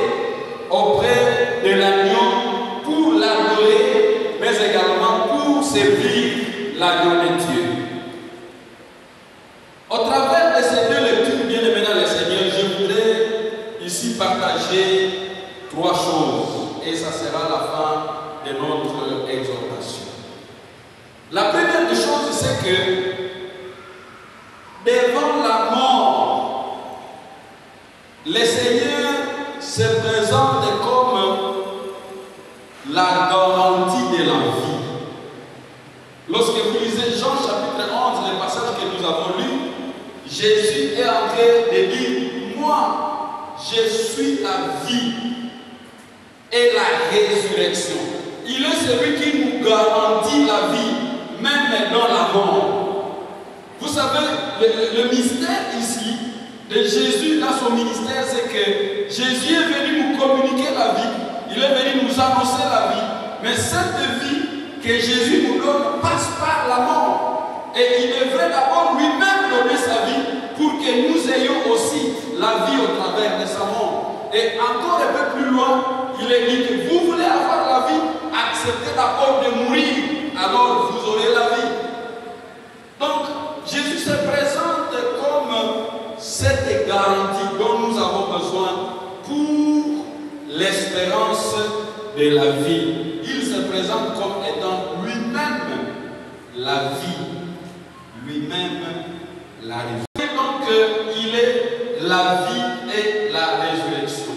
auprès de l'agneau, pour l'adorer, mais également pour servir l'agneau de Dieu. Au travers de ces 2 lectures, bien aimés dans le Seigneur, je voudrais ici partager 3 choses, et ça sera la fin de notre exhortation. La première des choses, c'est que devant la mort, le Seigneur se présente comme la garantie de la vie. Lorsque vous lisez Jean chapitre 11, le passage que nous avons lu, Jésus est en train de dire, moi, je suis la vie et la résurrection. Il est celui qui nous garantit la vie, même dans la mort. Vous savez, le mystère ici de Jésus dans son ministère, c'est que Jésus est venu nous communiquer la vie, il est venu nous annoncer la vie, mais cette vie que Jésus nous donne passe par la mort. Et il devrait d'abord lui-même donner sa vie pour que nous ayons aussi la vie au travers de sa mort. Et encore un peu plus loin, il est dit que vous voulez avoir la vie, acceptez d'abord de mourir, alors vous aurez la vie. Donc, Jésus se présente comme cette garantie dont nous avons besoin pour l'espérance de la vie. Il se présente comme étant lui-même la vie, lui-même la résurrection. Donc, il est la vie et la résurrection.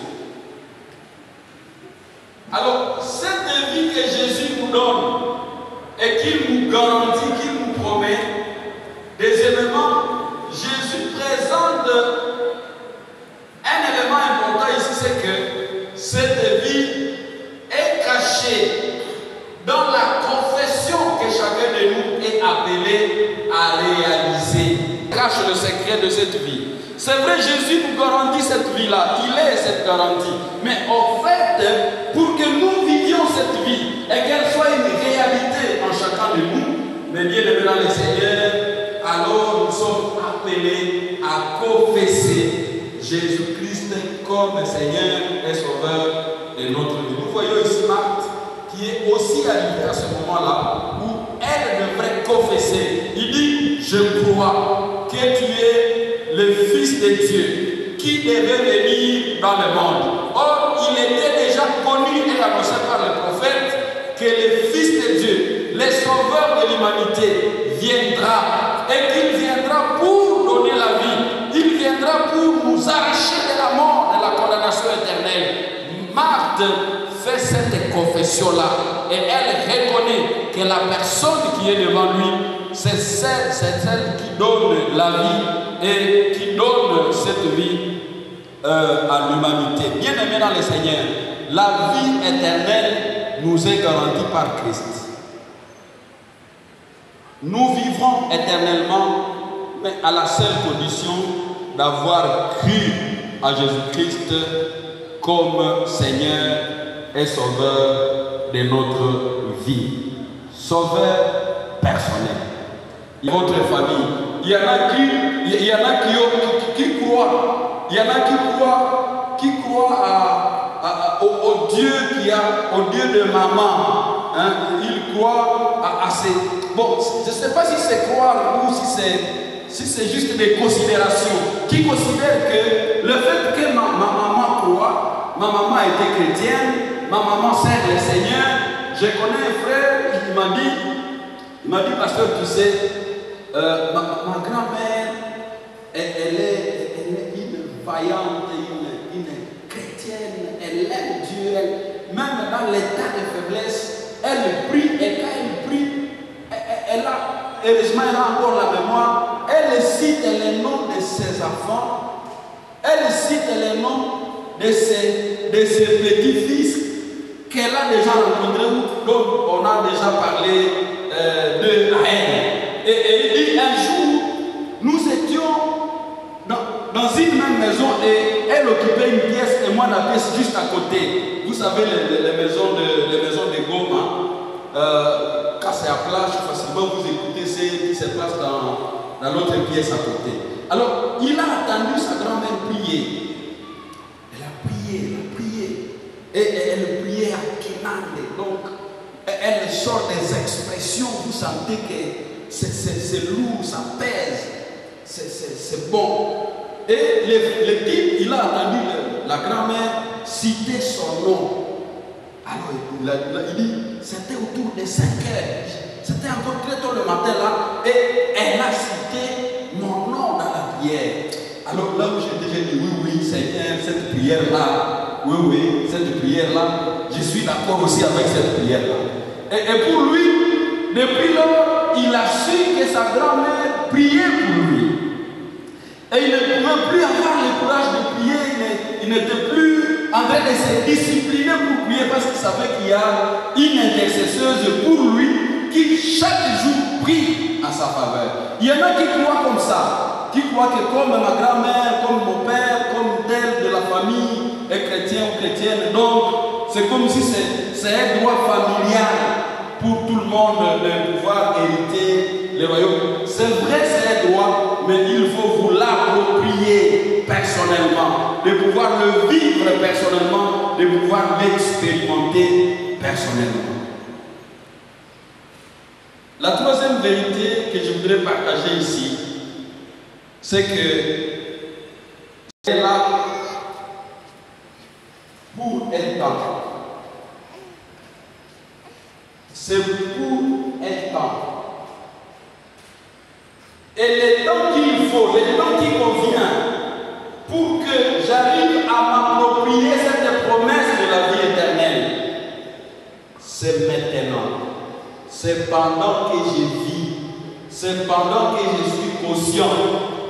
Alors, cette vie que Jésus nous donne et qu'il nous garantit, qu'il nous promet, deuxièmement, Jésus présente un élément important ici, c'est que cette vie est cachée dans la qui est de cette vie. C'est vrai, Jésus nous garantit cette vie-là, il est cette garantie. Mais en fait, pour que nous vivions cette vie et qu'elle soit une réalité en chacun de nous, mais bien aimés dans le Seigneur, alors nous sommes appelés à confesser Jésus-Christ comme Seigneur et Sauveur de notre vie. Nous voyons ici Marthe qui est aussi arrivée à ce moment-là où elle devrait confesser. Il dit, je crois que tu es le Fils de Dieu qui devait venir dans le monde. Or, il était déjà connu et annoncé par le prophète que le Fils de Dieu, le Sauveur de l'humanité, viendra et qu'il viendra pour donner la vie. Il viendra pour nous arracher de la mort, de la condamnation éternelle. Marthe fait cette confession-là et elle reconnaît que la personne qui est devant lui, c'est celle qui donne la vie et qui donne cette vie à l'humanité. Bien aimé dans le Seigneur, la vie éternelle nous est garantie par Christ. Nous vivrons éternellement, mais à la seule condition d'avoir cru à Jésus-Christ comme Seigneur et Sauveur de notre vie. Sauveur personnel. Votre famille. Il y en a qui croient. Il y en a qui croient au Dieu au Dieu de maman. Hein? Ils croient à ces... Bon, je ne sais pas si c'est croire ou si c'est juste des considérations. Qui considèrent que le fait que ma maman croit, ma maman a été chrétienne, ma maman sert le Seigneur. Je connais un frère, il m'a dit, pasteur, tu sais, ma grand-mère, elle est une vaillante, une chrétienne, elle aime Dieu, même dans l'état de faiblesse, elle prie, et quand elle prie, heureusement, elle a encore la mémoire, elle cite les noms de ses enfants, elle cite les noms de ses petits-fils qu'elle a déjà rencontrés, dont on a déjà parlé de elle. Et un jour, nous étions dans une même maison et elle occupait une pièce et moi la pièce juste à côté. Vous savez, les maisons de Goma, quand c'est à plage, facilement vous écoutez ce qui se passe dans l'autre pièce à côté. Alors, il a entendu sa grand-mère prier. Elle a prié. Et elle priait à Kinande. Donc, elle sort des expressions, vous sentez que c'est lourd, ça pèse, c'est bon. Et le type, il a entendu la grand-mère citer son nom. Alors, il dit, c'était autour de 5 heures. C'était encore très tôt le matin là. Et elle a cité mon nom dans la prière. Alors là où j'ai déjà dit, oui, Seigneur, cette prière-là, oui, cette prière-là, je suis d'accord aussi avec cette prière-là. Et pour lui, depuis lors, il a su que sa grand-mère priait pour lui. Et il ne pouvait plus avoir le courage de prier, il n'était plus en train de se discipliner pour prier parce qu'il savait qu'il y a une intercesseuse pour lui qui chaque jour prie à sa faveur. Il y en a qui croient comme ça, qui croient que comme ma grand-mère, comme mon père, comme tel de la famille est chrétien ou chrétienne, donc c'est comme si c'est un droit familial pour tout le monde de pouvoir hériter le royaume. C'est vrai, c'est un droit, mais il faut vous l'approprier personnellement, de pouvoir le vivre personnellement, de pouvoir l'expérimenter personnellement. La troisième vérité que je voudrais partager ici, c'est que c'est là pour un temps. C'est pour un temps. Et le temps qu'il faut, le temps qui convient pour que j'arrive à m'approprier cette promesse de la vie éternelle, c'est maintenant. C'est pendant que je vis, c'est pendant que je suis conscient,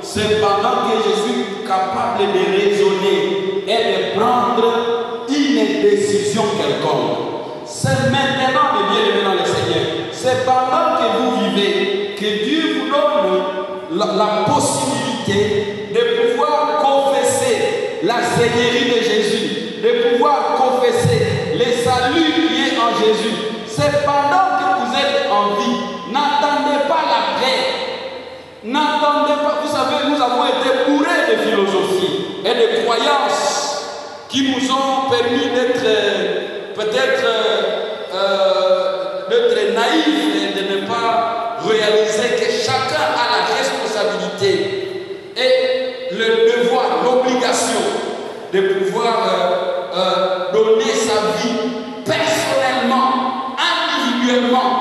c'est pendant que je suis capable de raisonner et de prendre une décision quelconque. C'est maintenant de bien aimer dans le Seigneur. C'est pendant que vous vivez que Dieu vous donne la possibilité seigneurie de Jésus, de pouvoir confesser le salut qui est en Jésus. C'est pendant que vous êtes en vie. N'attendez pas l'après. N'attendez pas. Vous savez, nous avons été bourrés de philosophie et de croyances qui nous ont permis d'être peut-être d'être naïfs et de ne pas réaliser que chacun a la responsabilité et le devoir, l'obligation de pouvoir donner sa vie personnellement, individuellement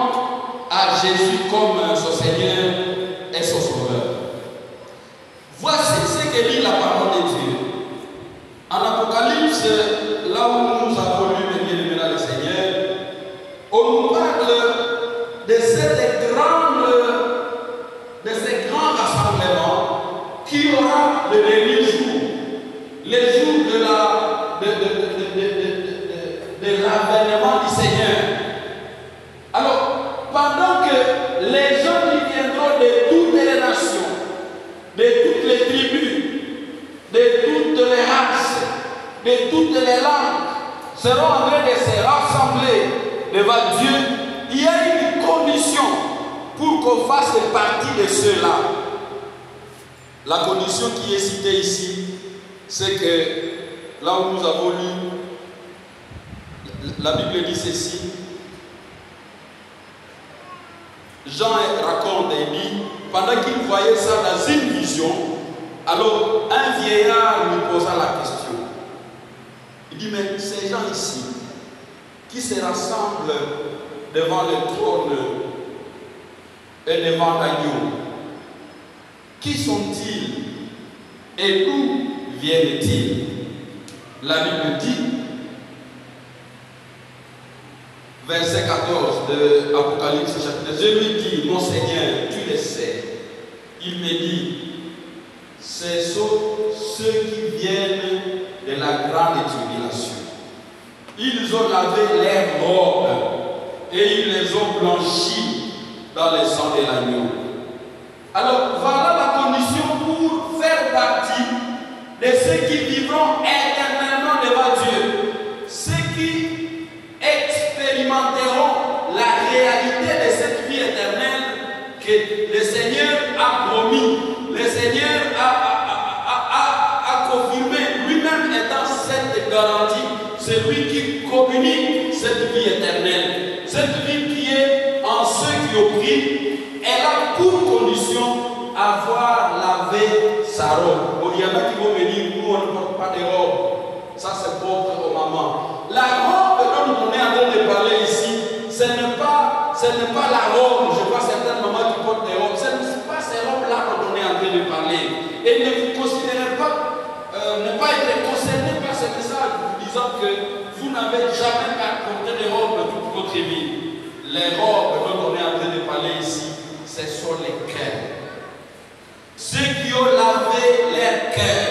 à Jésus comme son Seigneur et son Sauveur. Voici ce que dit la parole de Dieu. En Apocalypse, là où nous avons lu les bien-aimés dans le Seigneur, on nous parle de ces grands rassemblements qui aura le dernier jour, les jours de l'avènement du Seigneur. Alors, pendant que les gens qui viendront de toutes les nations, de toutes les tribus, de toutes les races, de toutes les langues, seront en train de se rassembler devant Dieu, il y a une condition pour qu'on fasse partie de ceux-là. La condition qui est citée ici, c'est que là où nous avons lu, la Bible dit ceci. Jean raconte et dit, pendant qu'il voyait ça dans une vision, alors un vieillard lui posa la question. Il dit, mais ces gens ici, qui se rassemblent devant le trône et devant l'agneau, qui sont-ils et d'où viennent-ils? La Bible dit, verset 14 de Apocalypse chapitre 2, je lui dis, mon Seigneur, tu le sais. Il me dit, ce sont ceux qui viennent de la grande tribulation. Ils ont lavé leurs robes et ils les ont blanchis dans le sang de l'agneau. Alors voilà la condition pour faire partie de ceux qui vivront éternellement devant Dieu. Ceux qui expérimenteront la réalité de cette vie éternelle que le Seigneur a promis. Le Seigneur a confirmé lui-même étant cette garantie. C'est lui qui communique cette vie éternelle. Cette vie qui est en ceux qui ont pris, elle a pour condition avoir lavé sa robe. Bon, il y en a qui vont me dire, nous on ne porte pas de robe. Ça c'est propre aux mamans. La robe dont on est en train de parler ici, ce n'est pas la robe. Je vois certaines mamans qui portent des robes. Ce n'est pas ces robes-là dont on est en train de parler. Et ne vous considérez pas, ne pas être concerné par ce message, vous disant que vous n'avez jamais porté de robe toute votre vie. Les robes dont on est en train de parler ici, ce sont les cœurs. Ceux qui ont lavé leur cœur,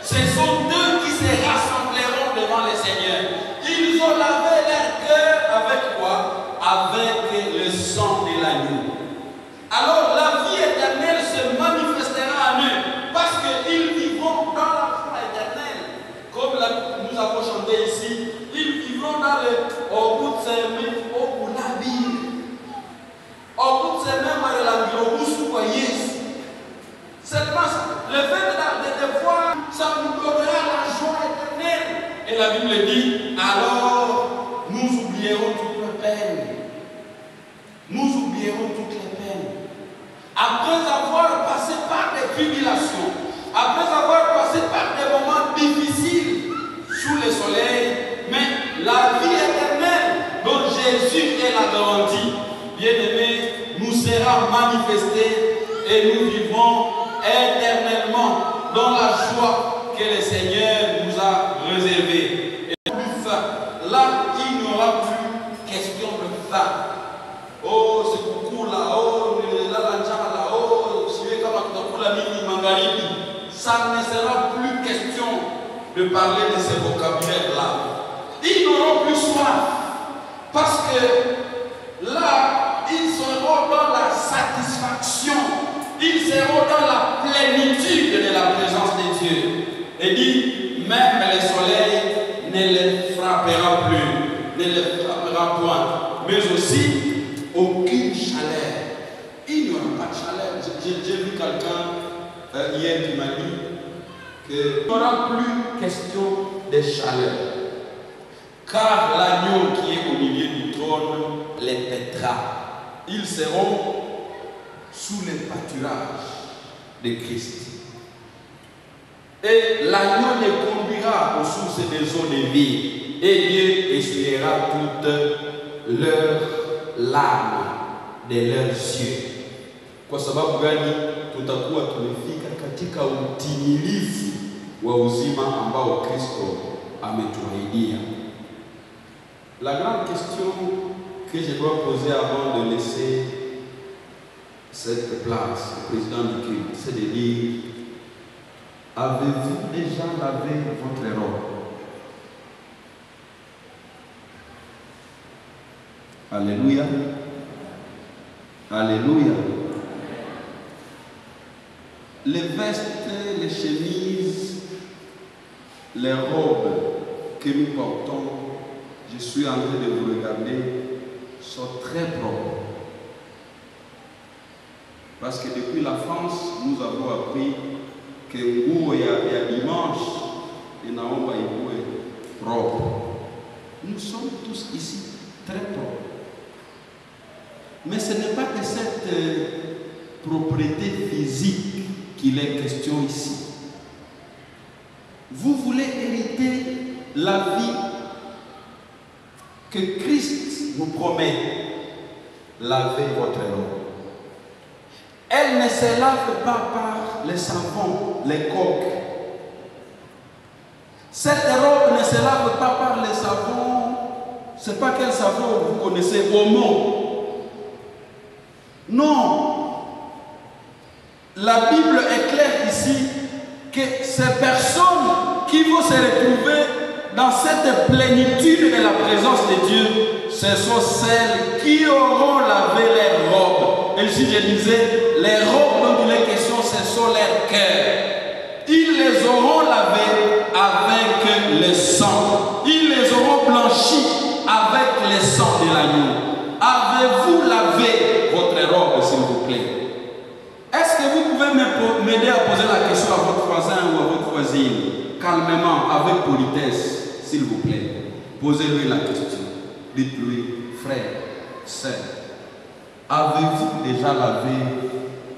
ce sont eux qui se rassembleront devant le Seigneur. Ils ont lavé leur cœur avec quoi? Avec le sang de l'agneau. Alors la vie éternelle se manifestera en eux parce qu'ils vivront dans la foi éternelle. Comme nous avons chanté ici, ils vivront dans le au bout de ses mains, au bout de la vie. Au bout de ses mains, au bout de seulement le fait de voir, ça nous donnera la joie éternelle. Et la Bible dit, alors nous oublierons toutes les peines. Nous oublierons toutes les peines. Après avoir passé par des tribulations, après avoir passé par des moments difficiles sous le soleil, mais la vie éternelle dont Jésus est la garantie, bien-aimé, nous sera manifestée et nous vivrons éternellement dans la joie que le Seigneur nous a réservée. Et là, il n'y aura plus question de faim. Oh, c'est beaucoup là, oh, là, oh, ça ne sera plus question de parler de ces vocabulaires-là. Ils n'auront plus soif parce que là, ils seront dans la satisfaction. Ils seront dans la plénitude de la présence de Dieu. Et dit, même quelqu'un hier qui m'a dit qu'il n'y aura plus question de chaleur. Car l'agneau qui est au milieu du trône les paîtra. Ils seront sous les pâturages de Christ. Et l'agneau les conduira aux sources des eaux de vie. Et Dieu essuiera toutes leurs larmes de leurs yeux. Kwa sababu gani? Tutakuwa tumefika katika utimilifu wa uzima ambao Kristo ametuahidia. La grande question que je dois poser avant de laisser cette place au président du culte, c'est de dire: avez-vous déjà lavé votre robe? Alléluia. Alléluia. Les vestes, les chemises, les robes que nous portons, je suis en train de vous regarder, sont très propres. Parce que depuis la France, nous avons appris que nguo ya dimanche inaomba iwe propre. Nous sommes tous ici très propres. Mais ce n'est pas de cette propreté physique qu'il est question ici. Vous voulez hériter la vie que Christ vous promet. Lavez votre robe. Elle ne se lave pas par les savons, les coques. Cette robe ne se lave pas par les savons. C'est pas quel savon vous connaissez, Omo. Non. La Bible est claire ici que ces personnes qui vont se retrouver dans cette plénitude de la présence de Dieu, ce sont celles qui auront lavé leurs robes. Et si je disais, les robes dont il est question, ce sont leurs cœurs. Ils les auront lavés avec le sang. Ils les auront blanchis avec le sang de l'agneau. Avez-vous lavé votre robe, s'il vous plaît? Est-ce que vous pouvez m'aider à poser la question à votre voisin ou à votre voisine, calmement, avec politesse, s'il vous plaît? Posez-lui la question. Dites-lui: frère, sœur, avez-vous déjà lavé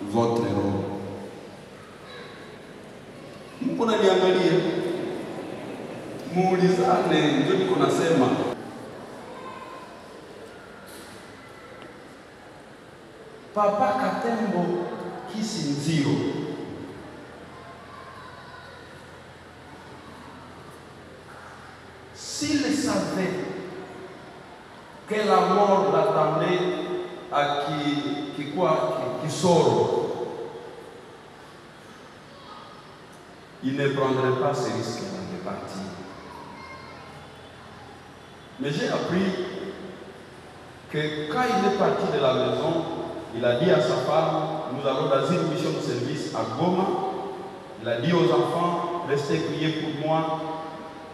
votre robe? Mkona niangalie. Muulizane, ndio niko nasema. Papa Katembo Kisinziro. S'il savait que la mort l'attendait à qui sort, il ne prendrait pas ce risque de partir. Mais j'ai appris que quand il est parti de la maison, il a dit à sa femme: nous allons dans une mission de service à Goma. Il a dit aux enfants: restez prier pour moi.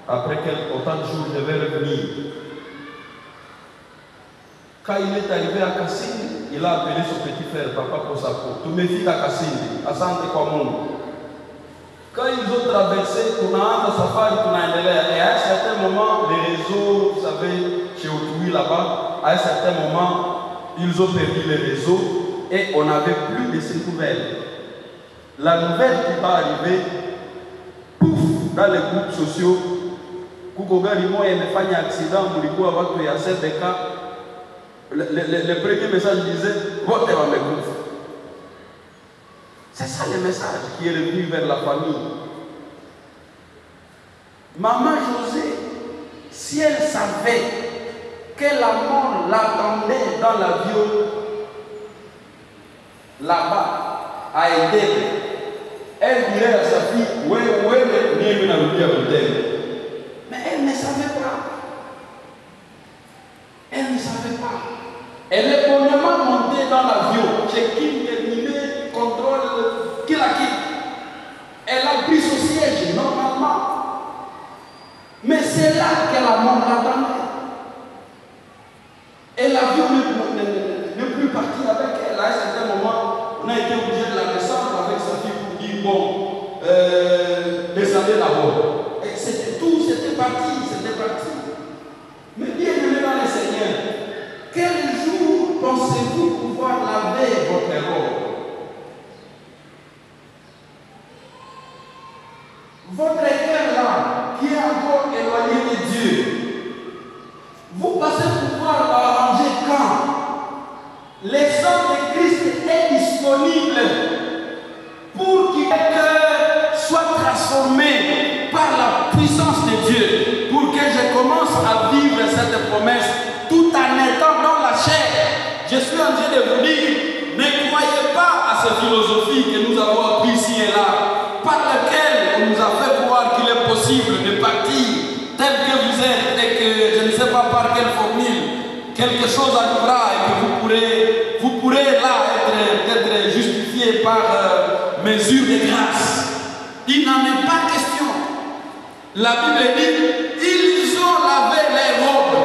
Après autant de jours, je vais revenir. Quand il est arrivé à Kassindi, il a appelé son petit frère, Papa Kosako. Tous mes filles à Kassindi, à Santé Kwamon. Quand ils ont traversé, on a un safari, on a et à un certain moment, les réseaux, vous savez, chez Otoui là-bas, à un certain moment, ils ont perdu les réseaux et on n'avait plus de ces nouvelles. La nouvelle qui va arriver, pouf, dans les groupes sociaux, Koukogari moi il me fait un accident, Mourikou a battu à 7 cas. Le premier message disait: votre va me bouffer. C'est ça le message qui est revenu vers la famille. Maman José, si elle savait que la mort l'attendait dans l'avion, là-bas, à Eden, elle dirait à sa fille: oui, mais elle ne savait pas. Elle ne savait pas. Elle est bonnement montée dans l'avion, check-in terminé, contrôle, qui la quitte. Elle a pris son siège normalement. Mais c'est là que la mort l'attendait. Et l'avion n'est plus parti avec elle. À un certain moment, on a été obligé de la descendre avec d'abord. Et c'était tout, c'était parti. Mais bien aimé dans le Seigneur, quel jour pensez-vous pouvoir laver votre robe? Votre cœur là, qui est encore éloigné de Dieu, vous pensez pouvoir l'arranger quand? Le sang de Christ est disponible pour que le cœur soit transformé par la puissance de Dieu, pour que je commence à vivre cette promesse tout en étant dans la chair. Je suis en train de vous dire, ne croyez pas à ces philosophies que nous avons apprises ici et là, par lesquelles on nous a fait croire qu'il est possible de partir tel que vous êtes et que je ne sais pas par quelle formule, quelque chose arrivera et que vous pourrez là être justifié par mesure de grâce. Il n'en est pas question. La Bible dit, ils ont lavé les robes.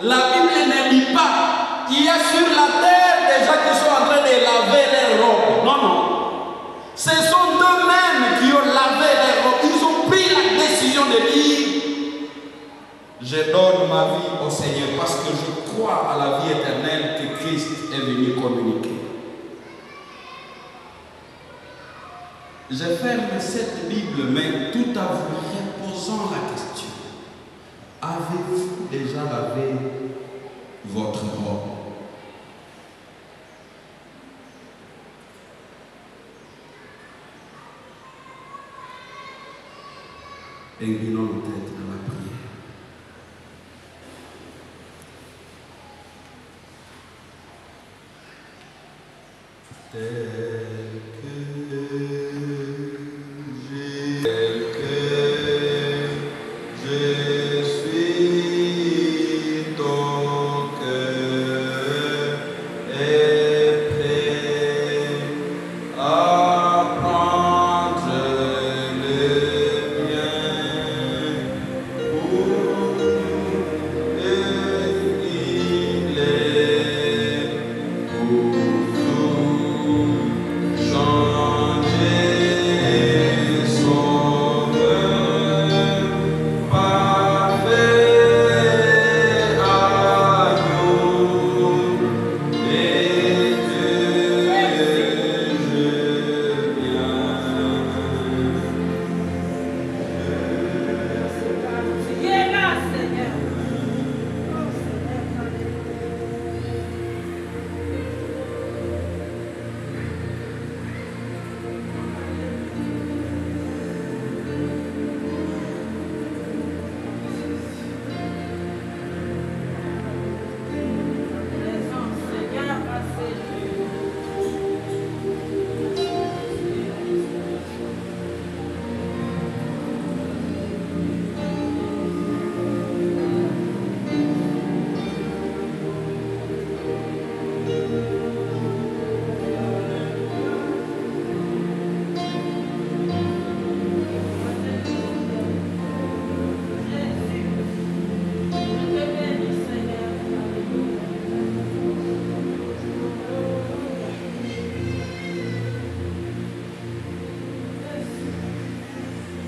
La Bible ne dit pas, il y a sur la terre des gens qui sont en train de laver les robes. Non. Ce sont eux-mêmes qui ont lavé les robes. Ils ont pris la décision de dire, je donne ma vie au Seigneur parce que je crois à la vie éternelle que Christ est venu communiquer. Je ferme cette Bible, mais tout en vous reposant la question. Avez-vous déjà lavé votre robe? Inclinons nos têtes dans la prière.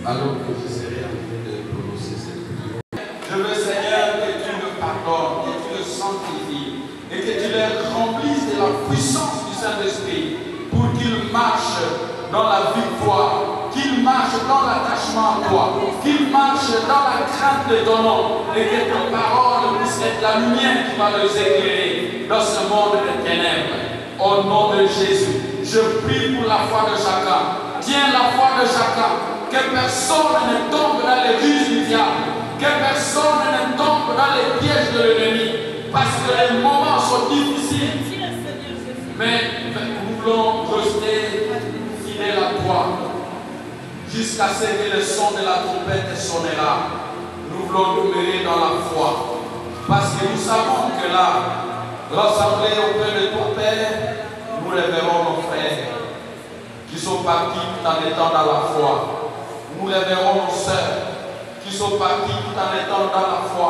Alors que je serai en train de prononcer cette prière. Je veux, Seigneur, que tu me pardonnes, que tu le sanctifies et que tu les remplisses de la puissance du Saint-Esprit pour qu'ils marchent dans la victoire, qu'ils marchent dans l'attachement à toi, qu'ils marchent dans la crainte de ton nom et que ta parole puisse être la lumière qui va les éclairer dans ce monde de ténèbres. Au nom de Jésus, je prie pour la foi de chacun. Tiens la foi de chacun. Que personne ne tombe dans les ruses du diable. Que personne ne tombe dans les pièges de l'ennemi. Parce que les moments sont difficiles. Mais nous voulons rester fidèles à toi. Jusqu'à ce que le son de la trompette sonnera. Nous voulons demeurer dans la foi. Parce que nous savons que là, rassemblés auprès de ton Père, nous révérons nos frères qui sont partis tout en étant dans la foi. Nous révérons nos sœurs qui sont partis tout en étant dans la foi.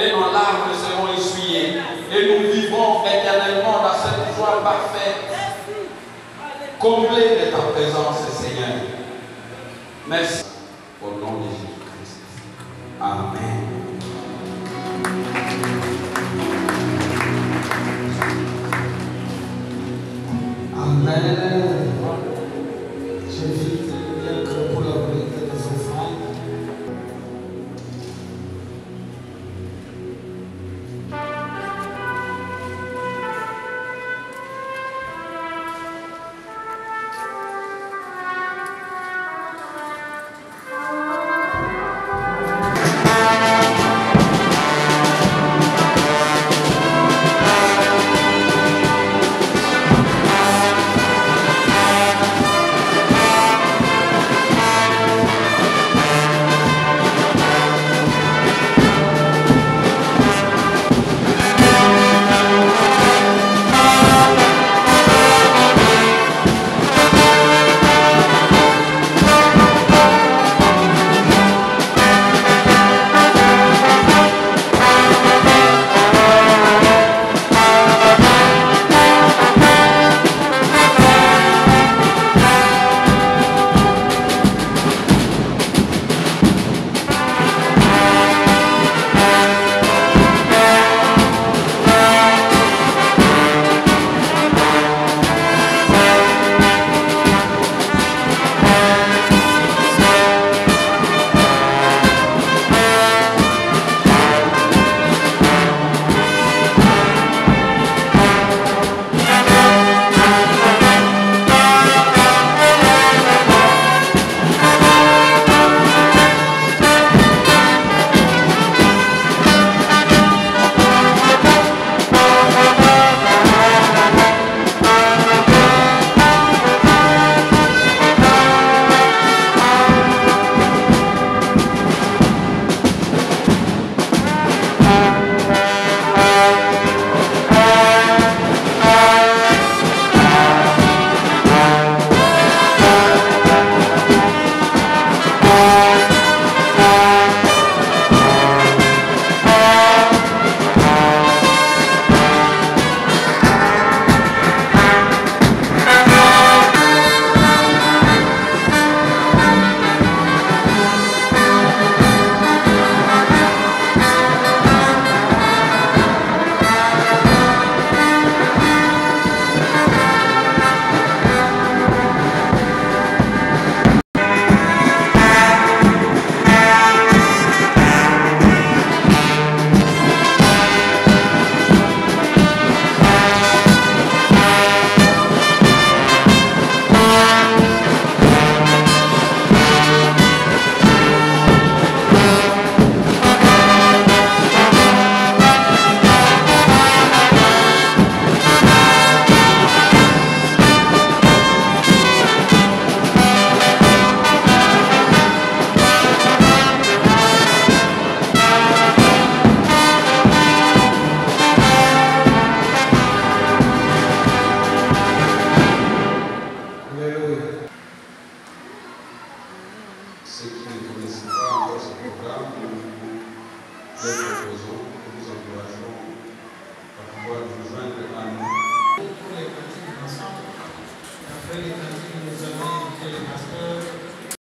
Et nos larmes seront essuyées. Et nous vivrons éternellement dans cette joie parfaite. Comblés de ta présence, Seigneur. Merci. Au nom Amen. Amen. J'invite bien que pour la volonté des enfants.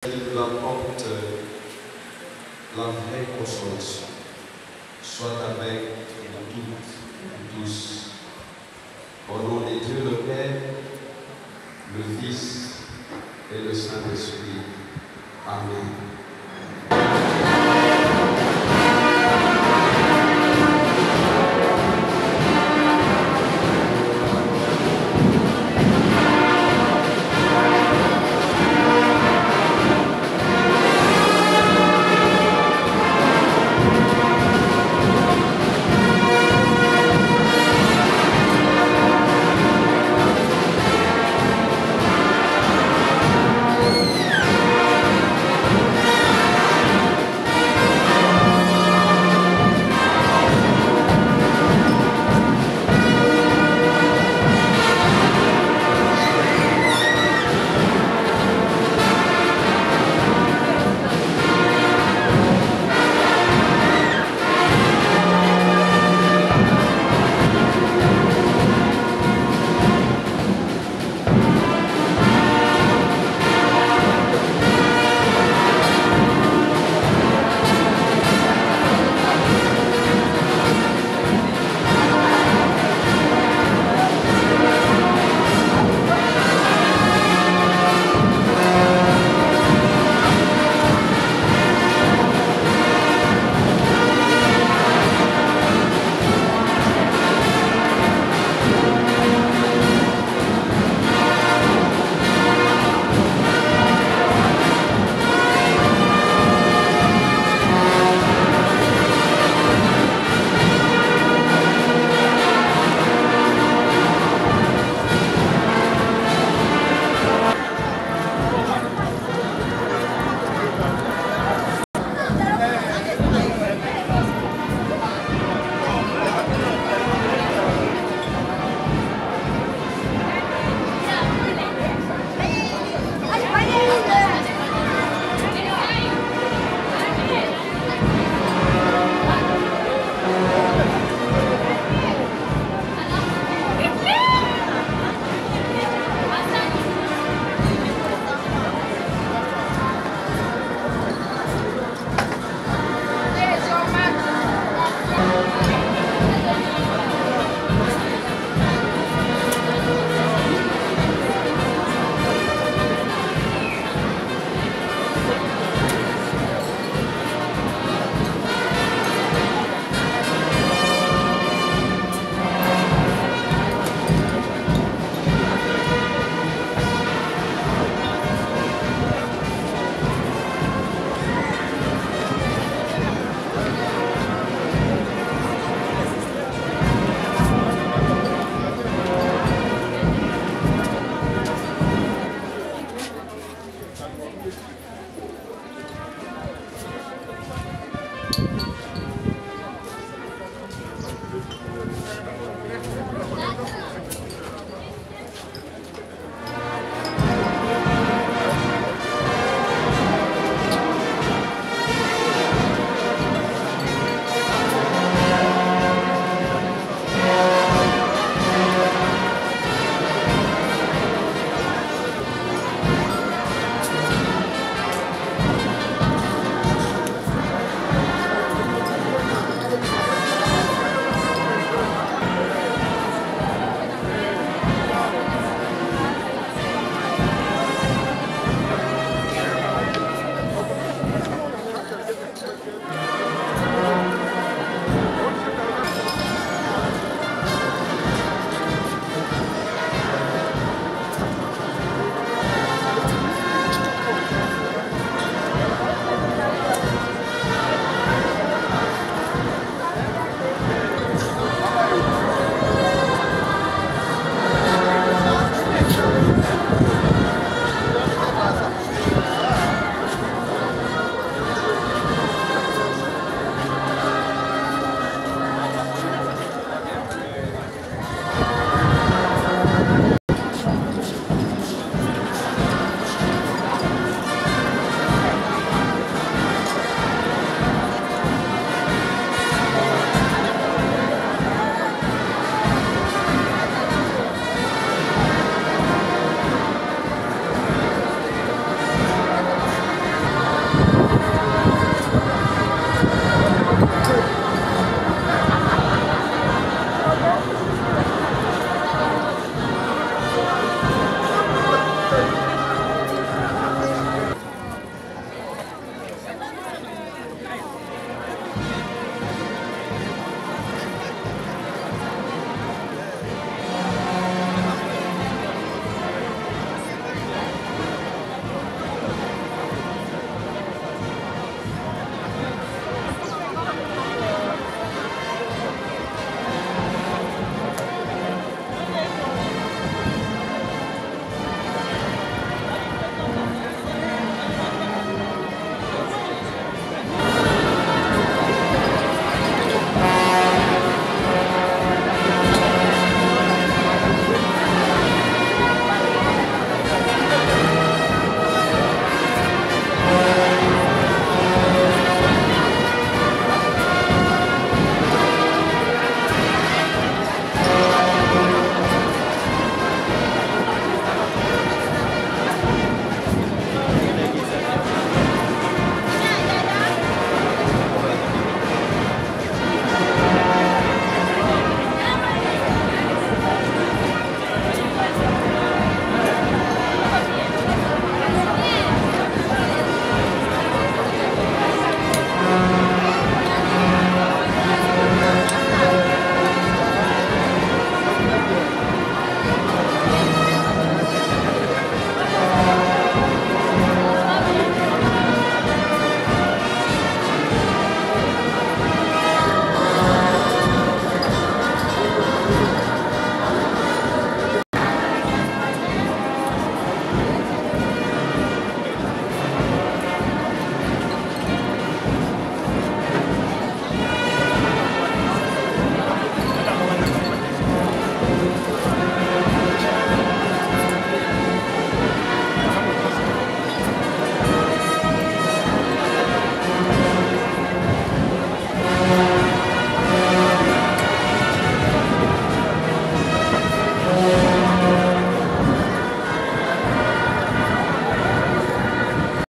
Il apporte la vraie consolation, soit avec nous toutes, tous. Au nom de Dieu le Père, le Fils et le Saint-Esprit. Amen.